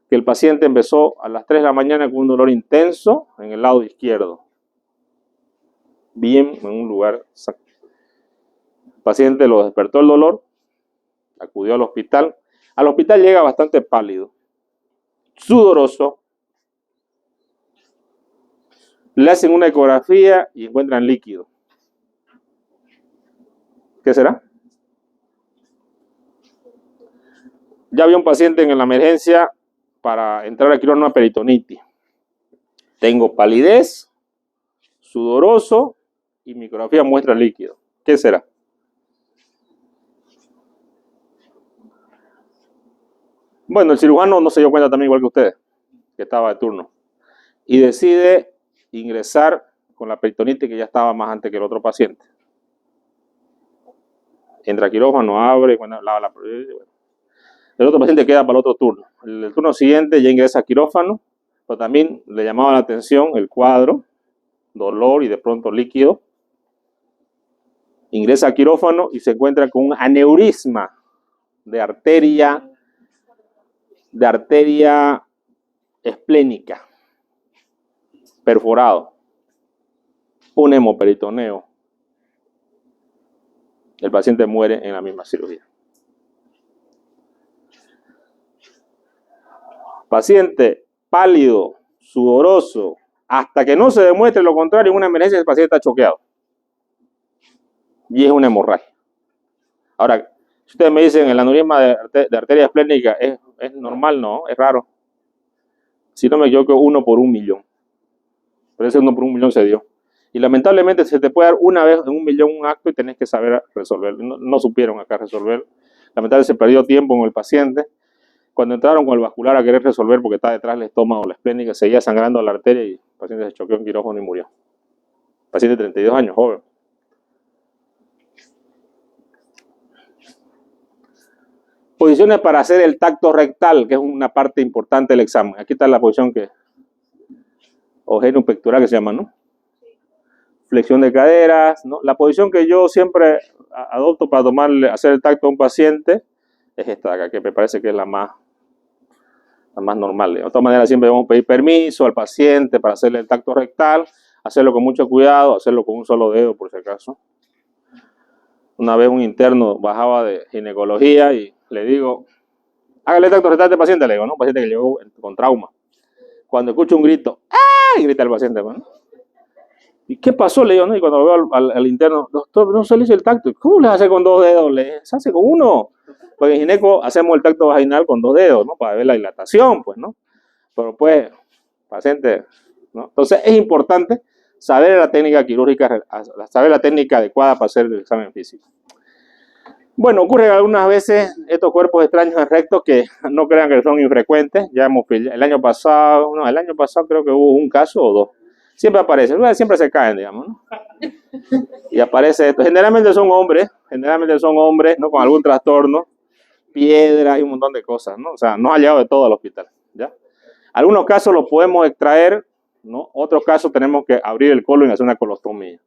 que el paciente empezó a las 3 de la mañana con un dolor intenso en el lado izquierdo. Bien, en un lugar exacto. El paciente lo despertó el dolor, acudió al hospital. Al hospital llega bastante pálido, sudoroso. Le hacen una ecografía y encuentran líquido. ¿Qué será? Ya había un paciente en la emergencia para entrar a quirófano, una peritonitis. Tengo palidez, sudoroso y mi ecografía muestra líquido. ¿Qué será? Bueno, el cirujano no se dio cuenta también igual que ustedes, que estaba de turno, y decide ingresar con la peritonitis que ya estaba más antes que el otro paciente. Entra a quirófano, abre, lava la... El otro paciente queda para el otro turno. El turno siguiente ya ingresa a quirófano, pero también le llamaba la atención el cuadro, dolor y de pronto líquido. Ingresa a quirófano y se encuentra con un aneurisma de arteria esplénica, perforado, un hemoperitoneo. El paciente muere en la misma cirugía. Paciente pálido, sudoroso, hasta que no se demuestre lo contrario, en una emergencia el paciente está choqueado. Y es una hemorragia. Ahora, si ustedes me dicen el aneurisma de arteria esplénica es normal, no, es raro. Si no me equivoco, 1 por 1.000.000. Pero ese 1 por 1.000.000 se dio. Y lamentablemente se te puede dar una vez en 1.000.000 un acto y tenés que saber resolver. No supieron acá resolver. Lamentablemente se perdió tiempo con el paciente. Cuando entraron con el vascular a querer resolver porque está detrás del estómago, la esplénica, seguía sangrando la arteria y el paciente se choqueó en quirófano y murió. Paciente de 32 años, joven. Posiciones para hacer el tacto rectal, que es una parte importante del examen. Aquí está la posición o genupectoral que se llama, ¿no? Flexión de caderas, ¿no? La posición que yo siempre adopto para hacer el tacto a un paciente es esta de acá, que me parece que es la más normal. De otra manera, siempre vamos a pedir permiso al paciente para hacerle el tacto rectal, hacerlo con mucho cuidado, hacerlo con un solo dedo por si acaso. Una vez un interno bajaba de ginecología y le digo, hágale el tacto rectal a este paciente, le digo, ¿no? Un paciente que llegó con trauma. Cuando escucho un grito, ¡ay! Grita el paciente, ¿no? ¿Y qué pasó? Le digo, ¿no? Y cuando lo veo al interno, doctor, no se le hizo el tacto. ¿Cómo le hace con 2 dedos? Se hace con 1. Porque en gineco hacemos el tacto vaginal con 2 dedos, ¿no? Para ver la dilatación, pues, ¿no? Pero pues, paciente, ¿no? Entonces es importante saber la técnica quirúrgica, saber la técnica adecuada para hacer el examen físico. Bueno, ocurre algunas veces estos cuerpos extraños en recto que no crean que son infrecuentes. Ya el año pasado creo que hubo un caso o 2. Siempre aparecen, siempre se caen, digamos, ¿no? Y aparece esto. Generalmente son hombres, ¿no? Con algún trastorno, piedra y un montón de cosas, ¿no? O sea, no ha llegado de todo al hospital, ¿ya? Algunos casos los podemos extraer ¿no? Otros casos tenemos que abrir el colon y hacer una colostomía,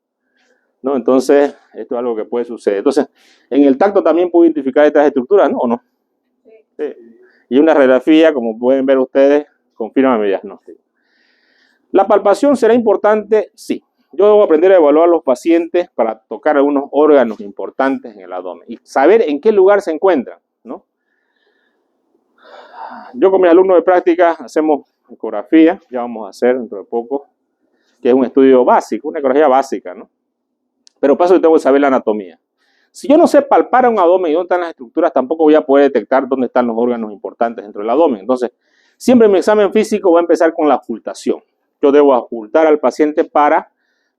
¿no? Entonces, esto es algo que puede suceder. Entonces, en el tacto también puedo identificar estas estructuras, ¿no? ¿O no? Sí. Y una radiografía, como pueden ver ustedes, confirma mi diagnóstico. ¿La palpación será importante? Sí. Yo debo aprender a evaluar a los pacientes para tocar algunos órganos importantes en el abdomen y saber en qué lugar se encuentran, ¿no? Yo con mis alumnos de práctica hacemos ecografía, ya vamos a hacer dentro de poco, que es un estudio básico, una ecografía básica, ¿no? Pero paso que tengo que saber la anatomía. Si yo no sé palpar a un abdomen y dónde están las estructuras, tampoco voy a poder detectar dónde están los órganos importantes dentro del abdomen. Entonces, siempre en mi examen físico voy a empezar con la ocultación. Yo debo ocultar al paciente para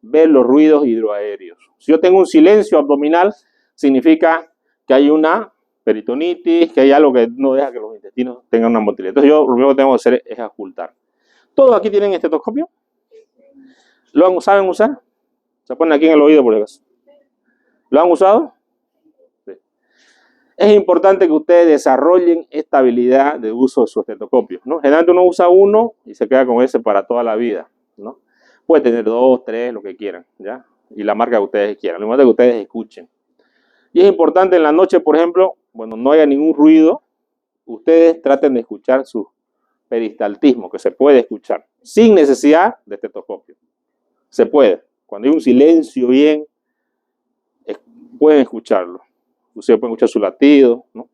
ver los ruidos hidroaéreos. Si yo tengo un silencio abdominal, significa que hay una peritonitis, que hay algo que no deja que los intestinos tengan una motilidad. Entonces, yo lo primero que tengo que hacer es ocultar. ¿Todos aquí tienen estetoscopio? ¿Saben usar? Se ponen aquí en el oído por eso. ¿Lo han usado? Sí. Es importante que ustedes desarrollen esta habilidad de uso de su estetoscopio, ¿no? Generalmente uno usa uno y se queda con ese para toda la vida, ¿no? Puede tener 2, 3, lo que quieran, ¿ya? Y la marca que ustedes quieran, lo importante es que ustedes escuchen. Y es importante en la noche, por ejemplo, cuando no haya ningún ruido, ustedes traten de escuchar su peristaltismo, que se puede escuchar, sin necesidad de estetoscopio. Se puede. Cuando hay un silencio bien, pueden escucharlo. Ustedes pueden escuchar su latido, ¿no?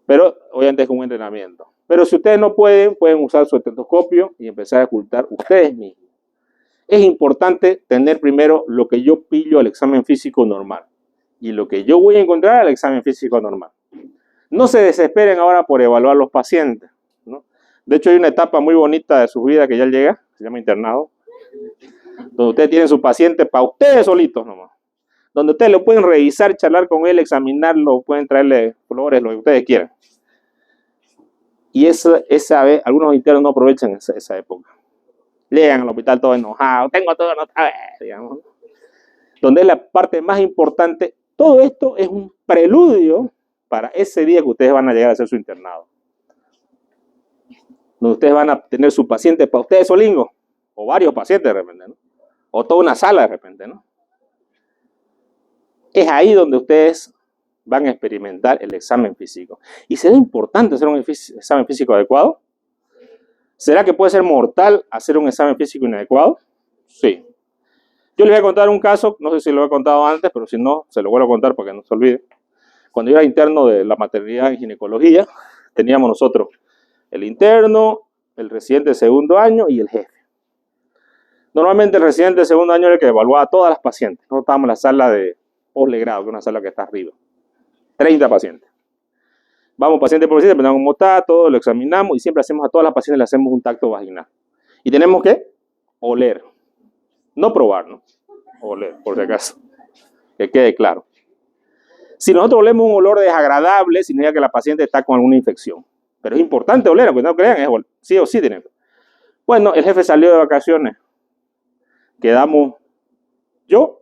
Pero obviamente es con un entrenamiento. Pero si ustedes no pueden usar su estetoscopio y empezar a ocultar ustedes mismos. Es importante tener primero lo que yo pillo al examen físico normal y lo que yo voy a encontrar al examen físico normal. No se desesperen ahora por evaluar los pacientes, ¿no? De hecho, hay una etapa muy bonita de su vida que ya llega, se llama internado, donde ustedes tienen su paciente para ustedes solitos nomás. Donde ustedes lo pueden revisar, charlar con él, examinarlo, pueden traerle flores, lo que ustedes quieran. Y esa vez, algunos internos no aprovechan esa época. Llegan al hospital todo enojado, tengo todo anotado, digamos. Donde es la parte más importante. Todo esto es un preludio para ese día que ustedes van a llegar a hacer su internado. Donde ustedes van a tener su paciente para ustedes solingo, o varios pacientes de repente, ¿no? O toda una sala de repente, ¿no? Es ahí donde ustedes van a experimentar el examen físico. ¿Y será importante hacer un examen físico adecuado? ¿Será que puede ser mortal hacer un examen físico inadecuado? Sí. Yo les voy a contar un caso, no sé si lo he contado antes, pero si no, se lo vuelvo a contar para que no se olvide. Cuando yo era interno de la maternidad en ginecología, teníamos nosotros el interno, el residente de segundo año y el jefe. Normalmente el residente de segundo año era el que evaluaba a todas las pacientes. Nosotros estábamos en la sala de poslegrado, que es una sala que está arriba. 30 pacientes. Vamos paciente por paciente, preguntamos cómo está, todo lo examinamos y siempre hacemos a todas las pacientes, le hacemos un tacto vaginal. Y tenemos que oler. No probar, ¿no? Oler, por si acaso. Que quede claro. Si nosotros olemos un olor desagradable, significa que la paciente está con alguna infección. Pero es importante oler, aunque no crean, es oler. Sí o sí tienen. Bueno, el jefe salió de vacaciones. Quedamos yo,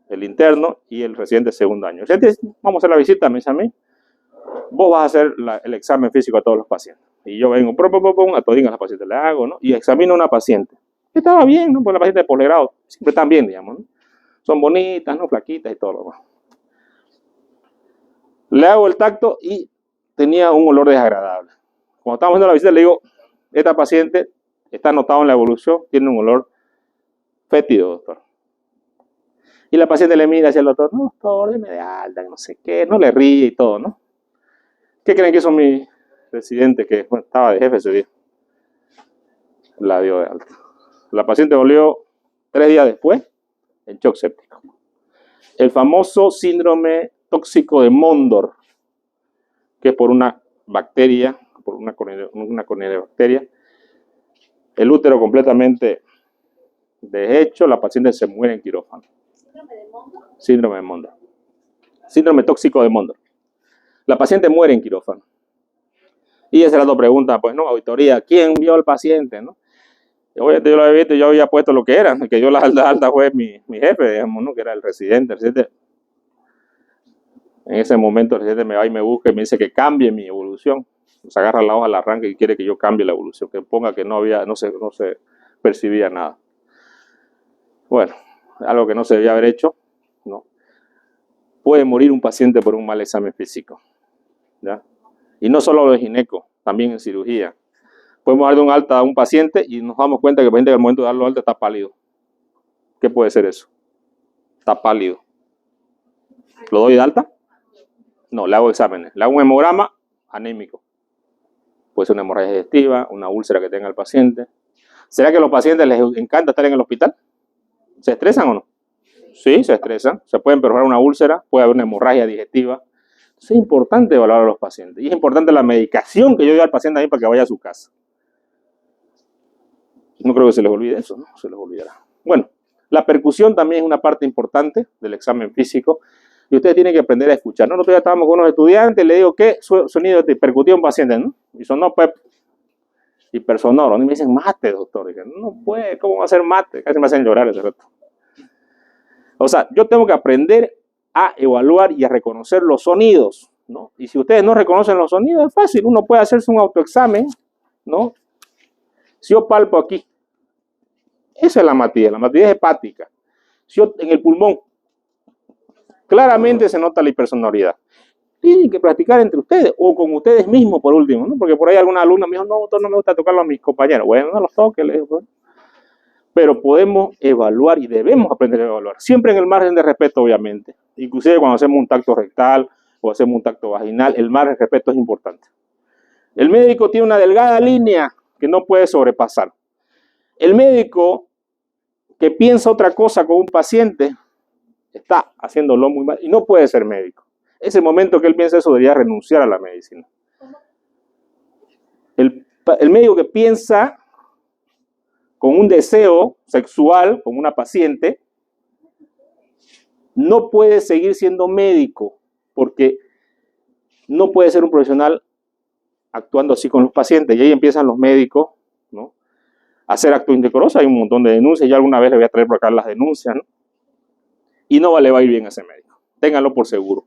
el interno y el residente de segundo año. Vamos a hacer la visita, me dice a mí. Vos vas a hacer el examen físico a todos los pacientes. Y yo vengo, a todas las pacientes le hago, ¿no? Y examino a una paciente. Estaba bien, ¿no? Porque la paciente de posgrado siempre están bien, digamos, ¿no? Son bonitas, ¿no? Flaquitas y todo lo demás. Le hago el tacto y tenía un olor desagradable. Cuando estábamos haciendo la visita, le digo, esta paciente está notado en la evolución, tiene un olor fétido, doctor. Y la paciente le mira hacia el doctor, no, doctor, deme de alta, no sé qué, no le ríe y todo, ¿no? ¿Qué creen que hizo mi residente, que bueno, estaba de jefe ese día? La dio de alta. La paciente volvió 3 días después en shock séptico. El famoso síndrome tóxico de Mondor, que es por una bacteria, por una conidobacteria, el útero completamente deshecho, la paciente se muere en quirófano. ¿Síndrome de Mondor? Síndrome de Mondor. Síndrome tóxico de Mondor. La paciente muere en quirófano. Y esa era la pregunta, pues no, auditoría, ¿quién vio al paciente? ¿No? Yo lo había visto, yo había puesto lo que era, el que dio la alta fue mi jefe, digamos, ¿no? Que era el residente. En ese momento el residente me va y me busca y me dice que cambie mi evolución. Se agarra la hoja, la arranca y quiere que yo cambie la evolución, que ponga que no se percibía nada. Bueno, algo que no se debía haber hecho, ¿no? Puede morir un paciente por un mal examen físico, ¿ya? Y no solo de gineco, también en cirugía. Podemos darle un alta a un paciente y nos damos cuenta que el paciente al momento de darle alta está pálido. ¿Qué puede ser eso? Está pálido. ¿Lo doy de alta? No, le hago exámenes. Le hago un hemograma anémico. Puede ser una hemorragia digestiva, una úlcera que tenga el paciente. ¿Será que a los pacientes les encanta estar en el hospital? ¿Se estresan o no? Sí, se estresan. Se pueden perforar una úlcera, puede haber una hemorragia digestiva. Entonces es importante evaluar a los pacientes. Y es importante la medicación que yo doy al paciente ahí para que vaya a su casa. No creo que se les olvide eso, ¿no? Se les olvidará. Bueno, la percusión también es una parte importante del examen físico. Y ustedes tienen que aprender a escuchar, ¿no? Nosotros ya estábamos con unos estudiantes, le digo, ¿qué sonido te percutió un paciente, no? Y sonó PEP. Hipersonoro. Y me dicen, mate, doctor. Y dije, no puede, ¿cómo va a ser mate? Casi me hacen llorar ese rato. O sea, yo tengo que aprender a evaluar y a reconocer los sonidos, ¿no? Y si ustedes no reconocen los sonidos, es fácil. Uno puede hacerse un autoexamen, ¿no? Si yo palpo aquí, esa es la matidez hepática. Si yo en el pulmón, claramente se nota la hipersonoridad. Tienen que practicar entre ustedes o con ustedes mismos por último, ¿no? Porque por ahí alguna alumna me dijo, no, doctor, no me gusta tocarlo a mis compañeros. Bueno, no los toque, le digo, bueno. Pero podemos evaluar y debemos aprender a evaluar. Siempre en el margen de respeto, obviamente. Inclusive cuando hacemos un tacto rectal o hacemos un tacto vaginal, el margen de respeto es importante. El médico tiene una delgada línea que no puede sobrepasar. El médico que piensa otra cosa con un paciente está haciéndolo muy mal y no puede ser médico. Ese momento que él piensa eso debería renunciar a la medicina. El médico que piensa con un deseo sexual con una paciente no puede seguir siendo médico porque no puede ser un profesional actuando así con los pacientes. Y ahí empiezan los médicos, ¿no?, a hacer actos indecorosos. Hay un montón de denuncias. Ya alguna vez le voy a traer por acá las denuncias, ¿no? Y no le va a ir bien a ese médico. Ténganlo por seguro.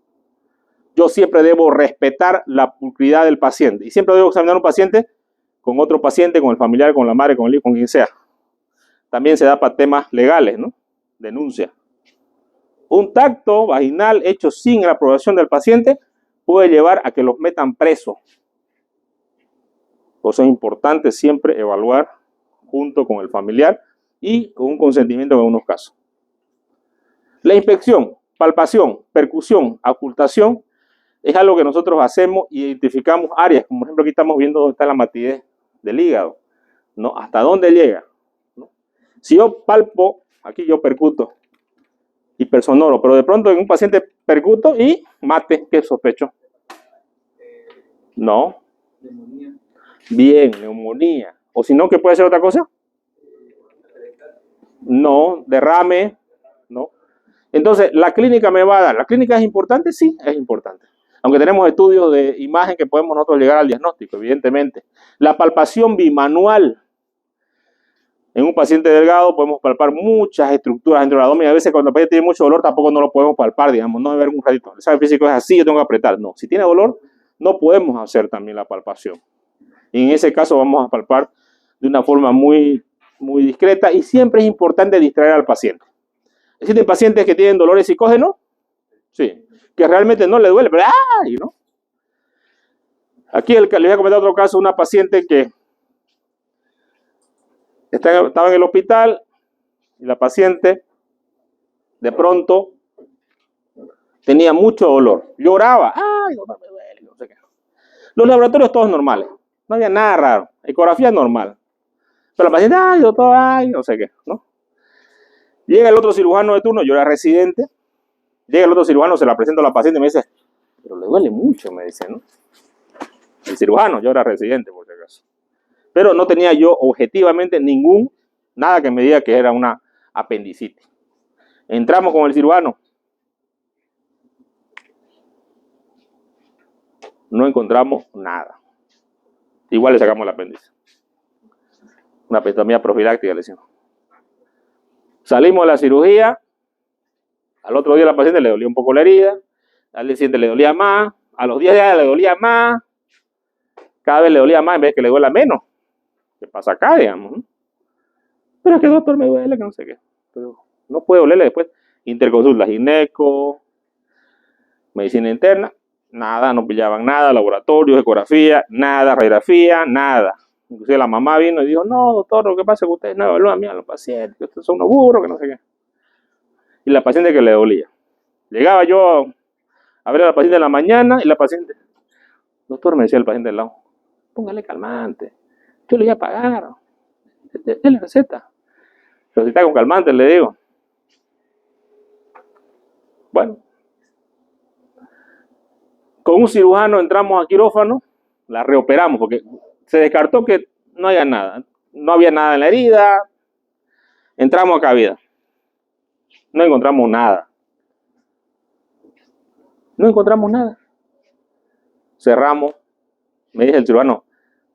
Yo siempre debo respetar la pulcridad del paciente. Y siempre debo examinar a un paciente con otro paciente, con el familiar, con la madre, con el hijo, con quien sea. También se da para temas legales, ¿no? Denuncia. Un tacto vaginal hecho sin la aprobación del paciente puede llevar a que los metan presos. Por eso es importante siempre evaluar junto con el familiar y con un consentimiento en algunos casos. La inspección, palpación, percusión, ocultación es algo que nosotros hacemos y identificamos áreas. Como por ejemplo aquí estamos viendo dónde está la matidez del hígado, ¿no? Hasta dónde llega, ¿no? Si yo palpo, aquí yo percuto hipersonoro, pero de pronto en un paciente percuto y mate, ¿qué sospecho? No. Neumonía. Bien, neumonía. O si no, ¿qué puede ser otra cosa? No, derrame, no. Entonces, la clínica me va a dar. ¿La clínica es importante? Sí, es importante. Aunque tenemos estudios de imagen que podemos nosotros llegar al diagnóstico, evidentemente. La palpación bimanual. En un paciente delgado podemos palpar muchas estructuras dentro del abdomen. A veces cuando el paciente tiene mucho dolor tampoco no lo podemos palpar, digamos, no ver un ratito. El examen físico es así, yo tengo que apretar. No, si tiene dolor, no podemos hacer también la palpación. Y en ese caso vamos a palpar de una forma muy discreta y siempre es importante distraer al paciente. ¿Existen pacientes que tienen dolores psicógenos? Sí. Que realmente no le duele, pero ¡ay!, ¿no? Aquí les voy a comentar otro caso, una paciente que estaba en el hospital y la paciente de pronto tenía mucho dolor. Lloraba. ¡Ay, no me duele! No sé qué. Los laboratorios todos normales. No había nada raro. Ecografía normal. Pero la paciente, ¡ay, doctor! ¡Ay! No sé qué, ¿no? Llega el otro cirujano de turno, yo era residente. Llega el otro cirujano, se la presento a la paciente y me dice, pero le duele mucho, me dice, ¿no? El cirujano, yo era residente, por si acaso. Pero no tenía yo objetivamente nada que me diga que era una apendicitis. Entramos con el cirujano. No encontramos nada. Igual le sacamos el apéndice. Una apendicomía profiláctica le hicimos. Salimos de la cirugía. Al otro día a la paciente le dolía un poco la herida. Al día siguiente le dolía más. A los 10 días le dolía más. cada vez le dolía más en vez de que le duela menos. ¿Qué pasa acá, digamos? ¿No? Pero es que doctor me duele, que no sé qué. Pero no puede dolerle después. Interconsulta, gineco, medicina interna, nada, no pillaban nada, laboratorio, ecografía, nada, radiografía, nada. Inclusive la mamá vino y dijo, no, doctor, lo que pasa es que ustedes no evalúan bien a los pacientes, que ustedes son unos burros, que no sé qué. Y la paciente que le dolía. Llegaba yo a ver a la paciente en la mañana y la paciente, doctor, me decía el paciente al lado, póngale calmante, yo le voy a pagar, déle receta. Pero si está con calmante, le digo. Bueno, con un cirujano entramos a quirófano, la reoperamos porque se descartó que no haya nada, no había nada en la herida, entramos a cabida, no encontramos nada, cerramos, me dice el cirujano,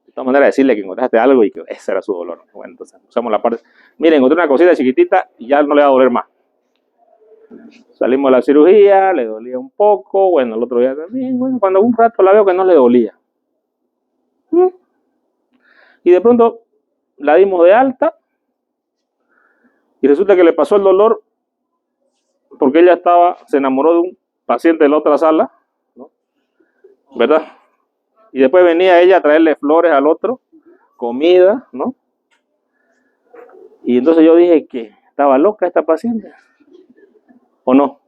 de todas maneras decirle que encontraste algo y que ese era su dolor. Bueno, entonces usamos la parte, mire, encontré una cosita chiquitita y ya no le va a doler más. Salimos de la cirugía, le dolía un poco, bueno, el otro día también, bueno, cuando un rato la veo que no le dolía. Y de pronto la dimos de alta y resulta que le pasó el dolor porque ella se enamoró de un paciente de la otra sala, ¿no? ¿Verdad? Y después venía ella a traerle flores al otro, comida, ¿no? Y entonces yo dije que estaba loca esta paciente. ¿O no?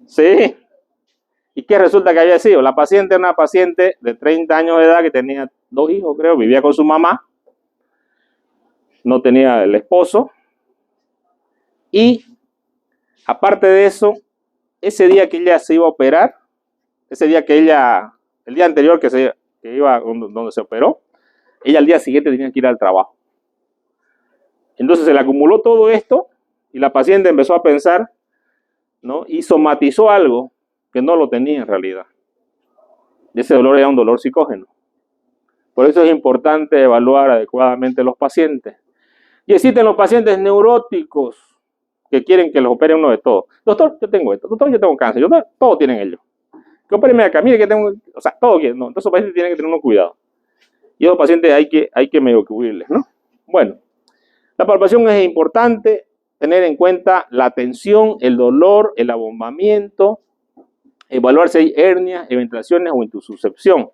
Sí. ¿Y qué resulta que había sido? La paciente era una paciente de 30 años de edad que tenía 2 hijos, creo, vivía con su mamá, no tenía el esposo, y aparte de eso, ese día que ella se iba a operar, el día anterior que iba donde se operó, ella al día siguiente tenía que ir al trabajo. Entonces se le acumuló todo esto y la paciente empezó a pensar, ¿no? Y somatizó algo que no lo tenía en realidad. Y ese dolor era un dolor psicógeno. Por eso es importante evaluar adecuadamente los pacientes. Y existen los pacientes neuróticos que quieren que los opere uno de todos. Doctor, yo tengo esto. Doctor, yo tengo cáncer. Doctor, todos tienen ellos. Que opéreme acá. Mire que tengo... O sea, todos quieren. No, entonces los pacientes tienen que tener uno cuidado. Y a los pacientes hay que medio cubrirles, ¿no? Bueno, la palpación es importante. Tener en cuenta la tensión, el dolor, el abombamiento, evaluar si hay hernias, eventuaciones o intususcepción.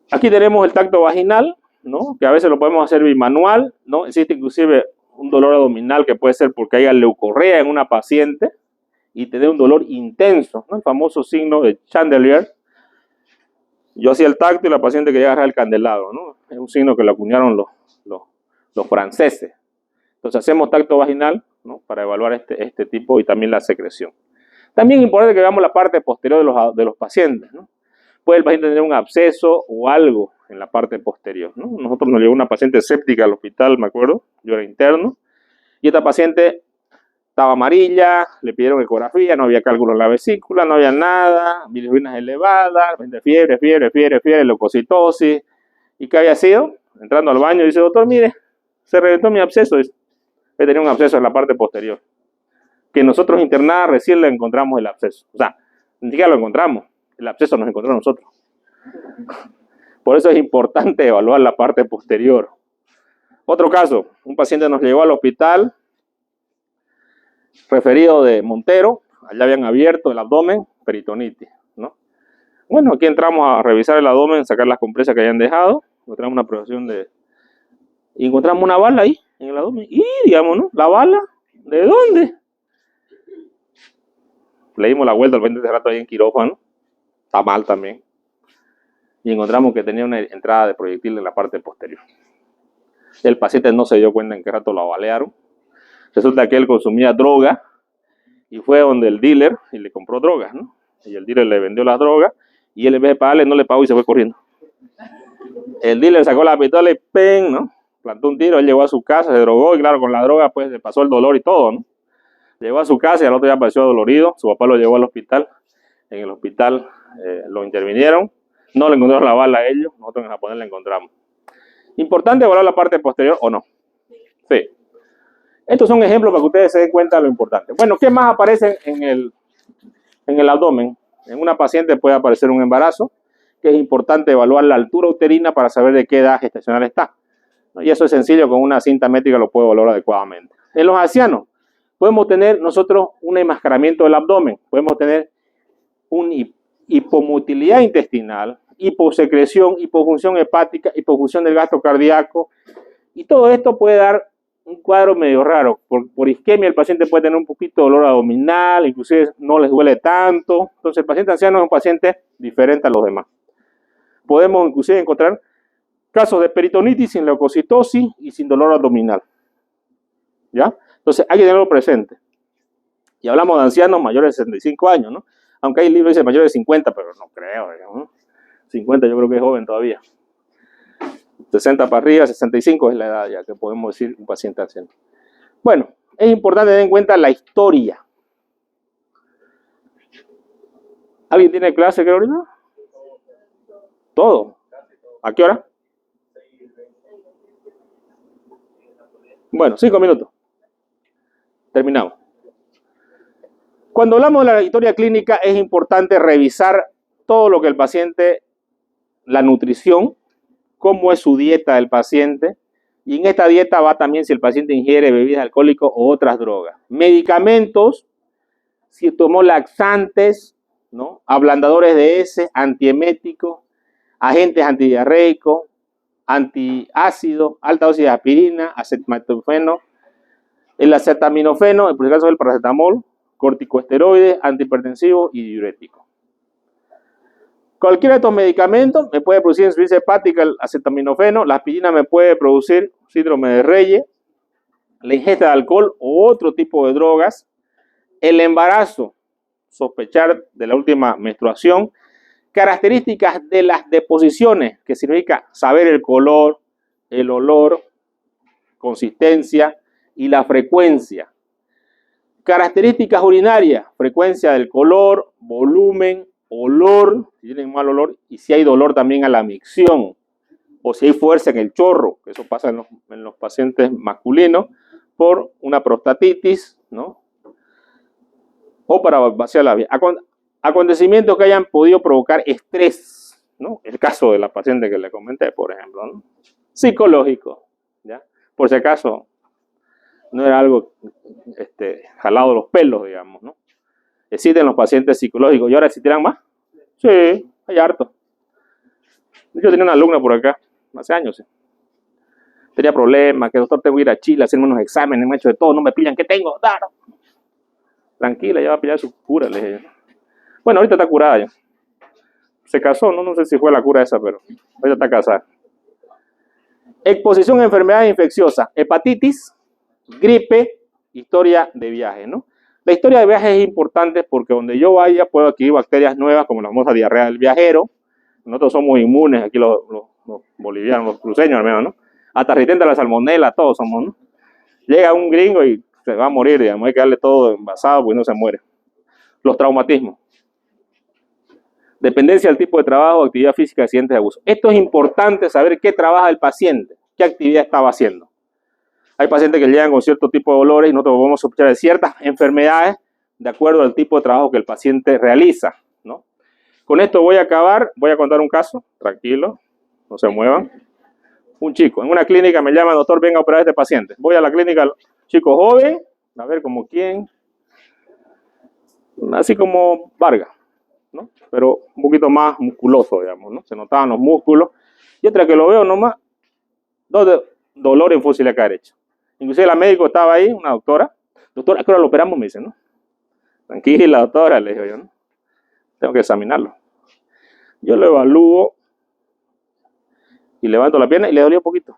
Aquí tenemos el tacto vaginal, ¿no? Que a veces lo podemos hacer bimanual, ¿no? Existe inclusive un dolor abdominal que puede ser porque haya leucorrea en una paciente y tener un dolor intenso, ¿no? El famoso signo de Chandelier. Yo hacía el tacto y la paciente quería agarrar el candelabro, ¿no? Es un signo que lo acuñaron los franceses. Entonces hacemos tacto vaginal, ¿no? Para evaluar este tipo y también la secreción. También es importante que veamos la parte posterior de los pacientes, ¿no? Puede el paciente tener un absceso o algo en la parte posterior, ¿no? Nosotros nos llegó una paciente séptica al hospital, me acuerdo, yo era interno, y esta paciente estaba amarilla, le pidieron ecografía, no había cálculo en la vesícula, no había nada, bilirrubinas elevadas, fiebre, leucocitosis. ¿Y qué había sido? Entrando al baño dice, doctor, mire, se reventó mi absceso. Dice, tenía un absceso en la parte posterior. Que nosotros internada recién le encontramos el absceso. O sea, ni siquiera lo encontramos. El absceso nos encontró a nosotros. Por eso es importante evaluar la parte posterior. Otro caso, un paciente nos llegó al hospital, referido de Montero, allá habían abierto el abdomen, peritonitis, ¿no? Bueno, aquí entramos a revisar el abdomen, sacar las compresas que hayan dejado, encontramos una progresión y encontramos una bala ahí, en el abdomen, y digamos, ¿no? ¿La bala? ¿De dónde? Le dimos la vuelta al 20 de rato ahí en quirófano, está mal también, y encontramos que tenía una entrada de proyectil en la parte posterior. El paciente no se dio cuenta en qué rato lo balearon. Resulta que él consumía droga y fue donde el dealer y le compró drogas, ¿no? Y el dealer le vendió las drogas y él en vez de pagarle no le pagó y se fue corriendo. El dealer sacó la pistola y ¡peng!, ¿no? Plantó un tiro, él llegó a su casa, se drogó y claro, con la droga pues le pasó el dolor y todo, ¿no? Llegó a su casa y al otro día apareció dolorido, su papá lo llevó al hospital, en el hospital lo intervinieron, no le encontraron la bala a ellos, nosotros en japonés la encontramos. ¿Importante evaluar la parte posterior o no? Sí. Estos son ejemplos para que ustedes se den cuenta de lo importante. Bueno, ¿qué más aparece en el abdomen? En una paciente puede aparecer un embarazo, que es importante evaluar la altura uterina para saber de qué edad gestacional está. Y eso es sencillo, con una cinta métrica lo puedo evaluar adecuadamente. En los ancianos, podemos tener nosotros un enmascaramiento del abdomen, podemos tener una hipomotilidad intestinal, hiposecreción, hipofunción hepática, hipofunción del gasto cardíaco, y todo esto puede dar un cuadro medio raro. Por isquemia el paciente puede tener un poquito de dolor abdominal, inclusive no les duele tanto. Entonces el paciente anciano es un paciente diferente a los demás. Podemos inclusive encontrar casos de peritonitis sin leucocitosis y sin dolor abdominal. ¿Ya? Entonces hay que tenerlo presente. Y hablamos de ancianos mayores de 65 años, ¿no? Aunque hay libros que dicen mayores de 50, pero no creo, digamos, ¿no? 50 yo creo que es joven todavía. 60 para arriba, 65 es la edad ya que podemos decir un paciente anciano. Bueno, es importante tener en cuenta la historia. ¿Alguien tiene clase, creo, ahorita? Todo. ¿A qué hora? Bueno, 5 minutos. Terminamos. Cuando hablamos de la historia clínica es importante revisar todo lo que el paciente, la nutrición, cómo es su dieta del paciente, y en esta dieta va también si el paciente ingiere bebidas alcohólicas o otras drogas. Medicamentos, si tomó laxantes, ¿no? Ablandadores de heces, antieméticos, agentes antidiarreicos, antiácidos, alta dosis de aspirina, acetaminofeno, el acetaminofeno, en el caso del paracetamol, corticosteroides, antihipertensivos y diuréticos. Cualquiera de estos medicamentos me puede producir insuficiencia hepática, el acetaminofeno, la aspirina me puede producir síndrome de Reye, la ingesta de alcohol o otro tipo de drogas, el embarazo, sospechar de la última menstruación, características de las deposiciones, que significa saber el color, el olor, consistencia y la frecuencia. Características urinarias, frecuencia del color, volumen, olor, si tienen mal olor, y si hay dolor también a la micción, o si hay fuerza en el chorro, que eso pasa en los pacientes masculinos, por una prostatitis, ¿no? O para vaciar la vía. Acontecimientos que hayan podido provocar estrés, ¿no? El caso de la paciente que le comenté, por ejemplo, ¿no? Psicológico, ¿ya? Por si acaso, no era algo jalado de los pelos, digamos, ¿no? Existen los pacientes psicológicos. ¿Y ahora existirán más? Sí, hay harto. Yo tenía una alumna por acá, hace años, ¿sí? Tenía problemas, que doctor, tengo que ir a Chile, hacerme unos exámenes, me he hecho de todo, no me pillan, ¿qué tengo? Claro. Tranquila, ya va a pillar su cura, le dije. Bueno, ahorita está curada ya. Se casó, no sé si fue la cura esa, pero ahorita está casada. Exposición a enfermedades infecciosas, hepatitis, gripe, historia de viaje, ¿no? La historia de viaje es importante porque donde yo vaya puedo adquirir bacterias nuevas como la famosa diarrea del viajero. Nosotros somos inmunes, aquí los bolivianos, los cruceños al menos, ¿no? Hasta resistente a la salmonela, todos somos, ¿no? Llega un gringo y se va a morir, digamos, hay que darle todo envasado porque no se muere. Los traumatismos. Dependencia del tipo de trabajo, actividad física, accidentes de abuso. Esto es importante saber qué trabaja el paciente, qué actividad estaba haciendo. Hay pacientes que llegan con cierto tipo de dolores y nosotros podemos sospechar de ciertas enfermedades de acuerdo al tipo de trabajo que el paciente realiza, ¿no? Con esto voy a acabar, voy a contar un caso, tranquilo, no se muevan. Un chico, en una clínica me llama, doctor, venga a operar a este paciente. Voy a la clínica, chico joven, a ver como quién, así como Vargas, ¿no? Pero un poquito más musculoso, digamos, ¿no? Se notaban los músculos. Y otra que lo veo nomás, dolor en fósiles derecho. Inclusive la médico estaba ahí, una doctora. Doctora, ¿a qué hora lo operamos? Me dice, ¿no? Tranquila, doctora, le digo yo, ¿no? Tengo que examinarlo. Yo lo evalúo y levanto la pierna y le dolió un poquito.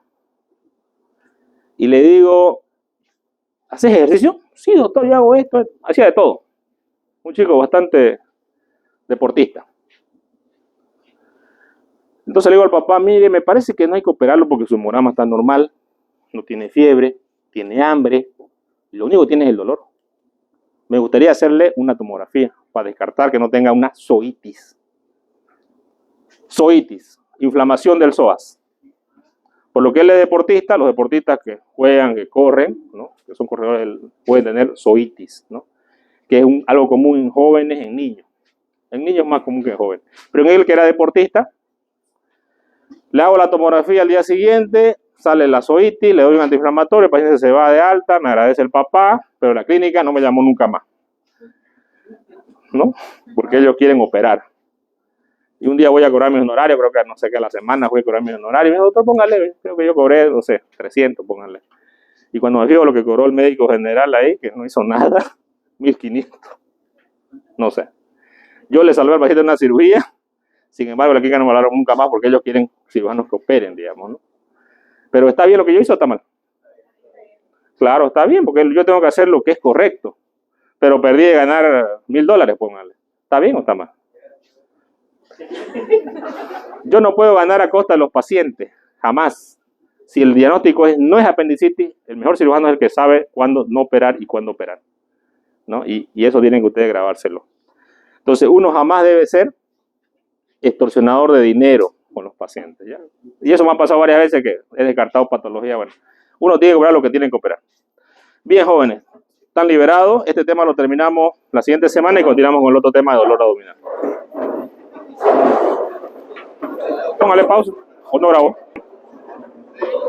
Y le digo, ¿haces ejercicio? Sí, doctor, yo hago esto. Hacía de todo. Un chico bastante deportista. Entonces le digo al papá, mire, me parece que no hay que operarlo porque su hemograma está normal, no tiene fiebre, tiene hambre, y lo único que tiene es el dolor. Me gustaría hacerle una tomografía para descartar que no tenga una zoitis. Zoitis, inflamación del psoas. Por lo que él es deportista, los deportistas que juegan, que corren, ¿no? Que son corredores, pueden tener zoitis, ¿no? Que es algo común en jóvenes, en niños. En niños es más común que en jóvenes. Pero en él, que era deportista, le hago la tomografía al día siguiente, sale la zoitis, le doy un antiinflamatorio, el paciente se va de alta, me agradece el papá, pero la clínica no me llamó nunca más, ¿no? Porque ellos quieren operar. Y un día voy a cobrar mis honorarios, creo que no sé qué, a la semana voy a cobrar mis honorarios. Y me dijo, doctor, póngale, creo que yo cobré, no sé, 300, póngale. Y cuando me fijo lo que cobró el médico general ahí, que no hizo nada, 1500, no sé. Yo le salvé al paciente una cirugía, sin embargo, la clínica no me hablaron nunca más porque ellos quieren cirujanos que operen, digamos, ¿no? Pero ¿está bien lo que yo hice o está mal? Claro, está bien, porque yo tengo que hacer lo que es correcto. Pero perdí de ganar $1000, póngale. ¿Está bien o está mal? Yo no puedo ganar a costa de los pacientes, jamás. Si el diagnóstico no es apendicitis, el mejor cirujano es el que sabe cuándo no operar y cuándo operar, ¿no? Y eso tienen que ustedes grabárselo. Entonces, uno jamás debe ser extorsionador de dinero con los pacientes, ¿ya? Y eso me ha pasado varias veces que he descartado patología. Bueno, uno tiene que operar lo que tienen que operar. Bien, jóvenes, están liberados. Este tema lo terminamos la siguiente semana y continuamos con el otro tema de dolor abdominal. Póngale pausa. ¿O no grabo?